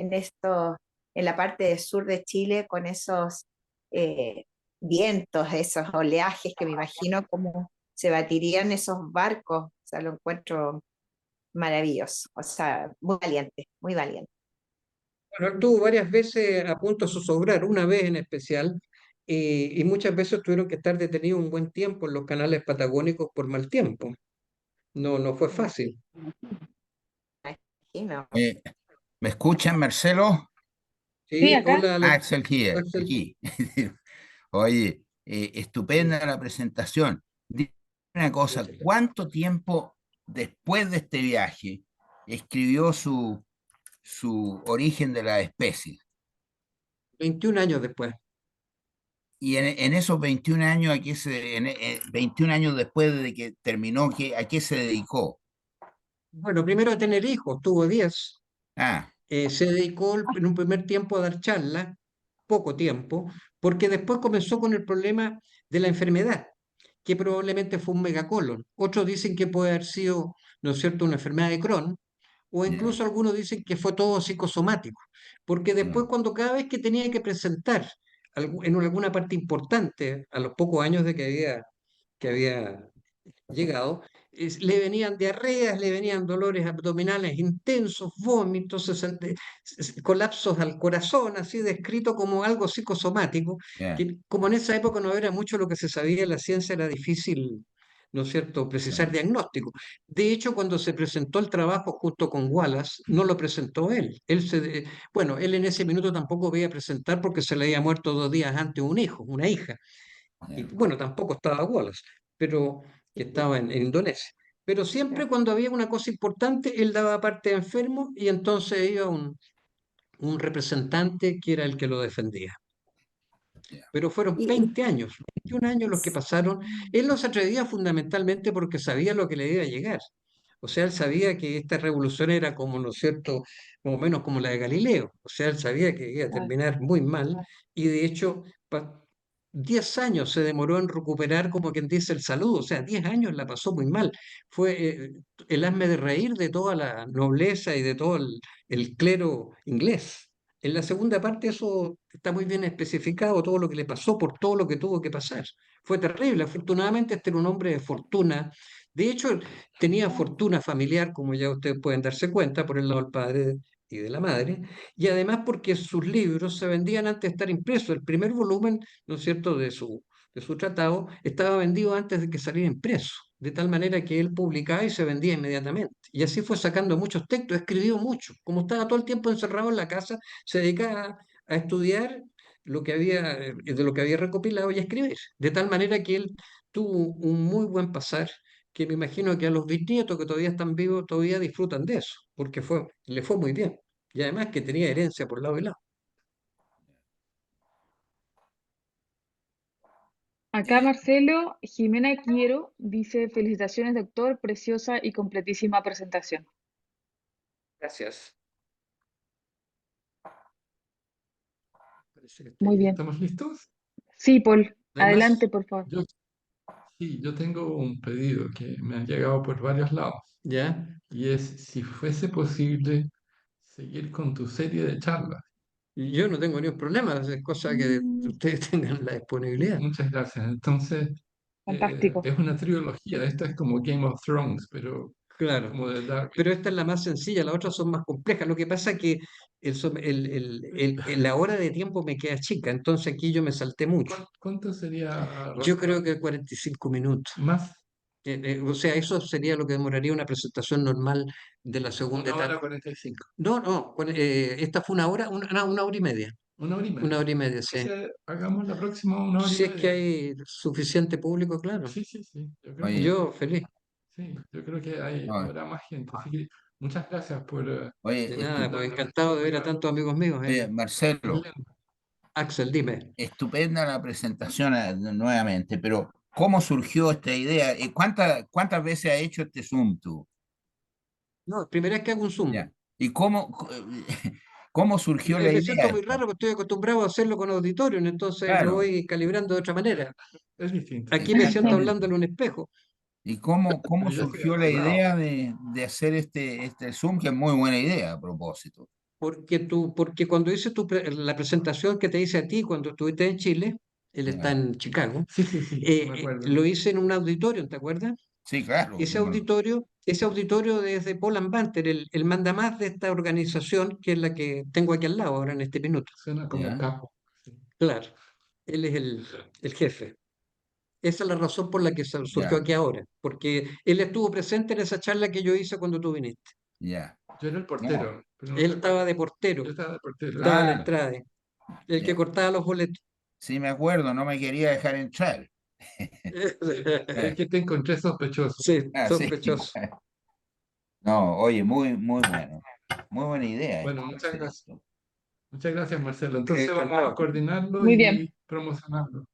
la parte sur de Chile con esos eh, vientos, esos oleajes que me imagino cómo se batirían esos barcos. O sea, lo encuentro maravilloso. O sea, muy valiente, muy valiente. Bueno, él tuvo varias veces a punto de zozobrar, una vez en especial, y muchas veces tuvieron que estar detenidos un buen tiempo en los canales patagónicos por mal tiempo. No, no fue fácil. Imagino. ¿Me escuchan, Marcelo? Sí, Sí, acá. hola, Axel here, Axel. aquí. Oye, estupenda la presentación. Dime una cosa, ¿cuánto tiempo después de este viaje escribió su origen de la especie? 21 años después. Y en esos 21 años, 21 años después de que terminó, ¿a qué se dedicó? Bueno, primero a tener hijos, tuvo 10. Ah, Se dedicó en un primer tiempo a dar charlas poco tiempo, porque después comenzó con el problema de la enfermedad, que probablemente fue un megacolon. Otros dicen que puede haber sido, ¿no es cierto?, una enfermedad de Crohn, o Ya, incluso algunos dicen que fue todo psicosomático, porque después no, cuando cada vez que tenía que presentar en alguna parte importante, a los pocos años de que había llegado, le venían diarreas, le venían dolores abdominales intensos, vómitos, colapsos al corazón, así descrito como algo psicosomático, ya, que como en esa época no era mucho lo que se sabía en la ciencia, era difícil, ¿no es cierto?, precisar claro, diagnóstico. De hecho, cuando se presentó el trabajo junto con Wallace, no lo presentó él. Bueno, él en ese minuto tampoco veía presentar porque se le había muerto 2 días antes un hijo, una hija. Y ya, bueno, tampoco estaba Wallace, pero que estaba en Indonesia. Pero siempre cuando había una cosa importante, él daba parte de enfermo y entonces iba un representante que era el que lo defendía. ya, Pero fueron Y, 20 años, 21 años los que pasaron. Él no se atrevía fundamentalmente porque sabía lo que le iba a llegar. O sea, él sabía que esta revolución era como, ¿no es cierto?, más o menos como la de Galileo. O sea, él sabía que iba a Claro. terminar muy mal y de hecho 10 años se demoró en recuperar, como quien dice, el saludo. O sea, 10 años la pasó muy mal. Fue el hazme de reír de toda la nobleza y de todo el clero inglés. En la segunda parte eso está muy bien especificado, todo lo que le pasó por todo lo que tuvo que pasar. Fue terrible. Afortunadamente este era un hombre de fortuna. De hecho, tenía fortuna familiar, como ya ustedes pueden darse cuenta, por el lado del padre y de la madre, y además porque sus libros se vendían antes de estar impresos. El primer volumen, ¿no es cierto?, de su tratado estaba vendido antes de que saliera impreso, de tal manera que él publicaba y se vendía inmediatamente. Y así fue sacando muchos textos, escribió mucho. Como estaba todo el tiempo encerrado en la casa, se dedicaba a estudiar de lo que había recopilado y a escribir. De tal manera que él tuvo un muy buen pasar, que me imagino que a los bisnietos que todavía están vivos todavía disfrutan de eso, porque le fue muy bien. Y además que tenía herencia por lado y lado. Acá Marcelo, Jimena Quiero dice, felicitaciones doctor, preciosa y completísima presentación. Gracias. Parece que estoy Muy bien. bien. ¿Estamos listos? Sí, Paul, adelante, Además, por favor. Yo, sí, yo tengo un pedido que me ha llegado por varios lados ya, y es si fuese posible seguir con tu serie de charlas. yo no tengo ningún problema, es cosa que ustedes tengan la disponibilidad. Muchas gracias. Entonces, Fantástico. es una trilogía. Esta es como Game of Thrones, pero Claro. como de Darwin. Pero esta es la más sencilla, las otras son más complejas. Lo que pasa es que la hora de tiempo me queda chica, entonces aquí yo me salté mucho. ¿Cuánto sería Yo creo que 45 minutos. más? O sea, eso sería lo que demoraría una presentación normal de la segunda Una hora etapa. 45. No, no, esta fue una hora, una hora y media. Una hora y Una media. hora y media, sí. Entonces, hagamos la próxima una hora y Si es que media. hay suficiente público, claro. Sí, sí, sí. Yo creo que oye, Yo feliz. sí. Yo creo que no, habrá más gente. Así que muchas gracias por oye, De nada, pues darme la encantado de ver a oportunidad. tantos amigos míos. Marcelo, Excelente. Axel, dime. estupenda la presentación nuevamente, pero ¿cómo surgió esta idea? ¿Cuántas veces ha hecho este Zoom tú? No, primera vez que hago un Zoom. Ya. ¿Y cómo surgió la Me siento idea muy esta? raro porque estoy acostumbrado a hacerlo con auditorio, entonces lo Claro. voy calibrando de otra manera. Es distinto, es Aquí me siento distinto. Exactamente. hablando en un espejo. ¿Y cómo Pero yo estoy surgió la acostumbrado. idea de hacer este Zoom? Que es muy buena idea a propósito. Porque cuando hice la presentación que te hice a ti cuando estuviste en Chile, él está Ya. en Chicago, Sí, sí, sí, me acuerdo. lo hice en un auditorio, ¿te acuerdas? Sí, claro. Ese auditorio desde Paul Banter, el mandamás de esta organización, que es la que tengo aquí al lado ahora en este minuto. Suena como Ya, capo. Sí. Claro, él es el jefe. Esa es la razón por la que surgió ya, aquí ahora, porque él estuvo presente en esa charla que yo hice cuando tú viniste. ya. Yo era el No, portero, pero no Él te estaba acuerdas. de portero, Yo estaba de portero. estaba a la ah, entrada, el que ya. cortaba los boletos. Sí, me acuerdo, no me quería dejar entrar. Es que te encontré sospechoso. Sí, Sí. sospechoso. No, oye, muy bueno. Muy buena idea Bueno, esto, muchas hacer gracias. esto. Muchas gracias, Marcelo. Entonces vamos a Encantado. coordinarlo Muy bien. y promocionarlo.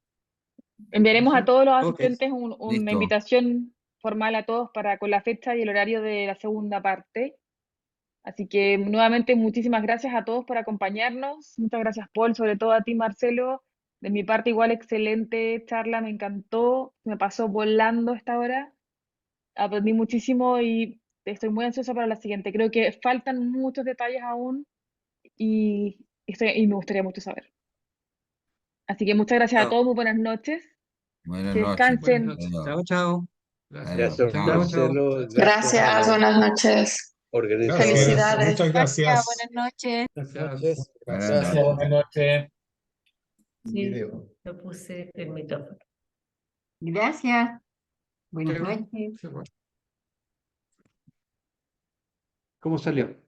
Enviaremos a ¿Eso? todos los Ok, asistentes una Listo. invitación formal a todos para con la fecha y el horario de la segunda parte. Así que nuevamente muchísimas gracias a todos por acompañarnos. Muchas gracias, Paul, sobre todo a ti, Marcelo. De mi parte, igual excelente charla, me encantó, me pasó volando esta hora. Aprendí muchísimo y estoy muy ansiosa para la siguiente. Creo que faltan muchos detalles aún y me gustaría mucho saber. Así que muchas gracias a Chao. todos, muy buenas noches, Buenas que noches. Buenas descansen. noches. Chao, chao. Gracias. Gracias, Chao. Chao, chao. Marcelo. Gracias, a la buenas noches. organización. Felicidades. Muchas gracias. Buenas noches. Gracias. Buenas Gracias. noches. Buenas noches. Sí, Video. yo puse el micrófono. Gracias. Buenas Qué bueno. noches. Qué bueno. ¿Cómo salió?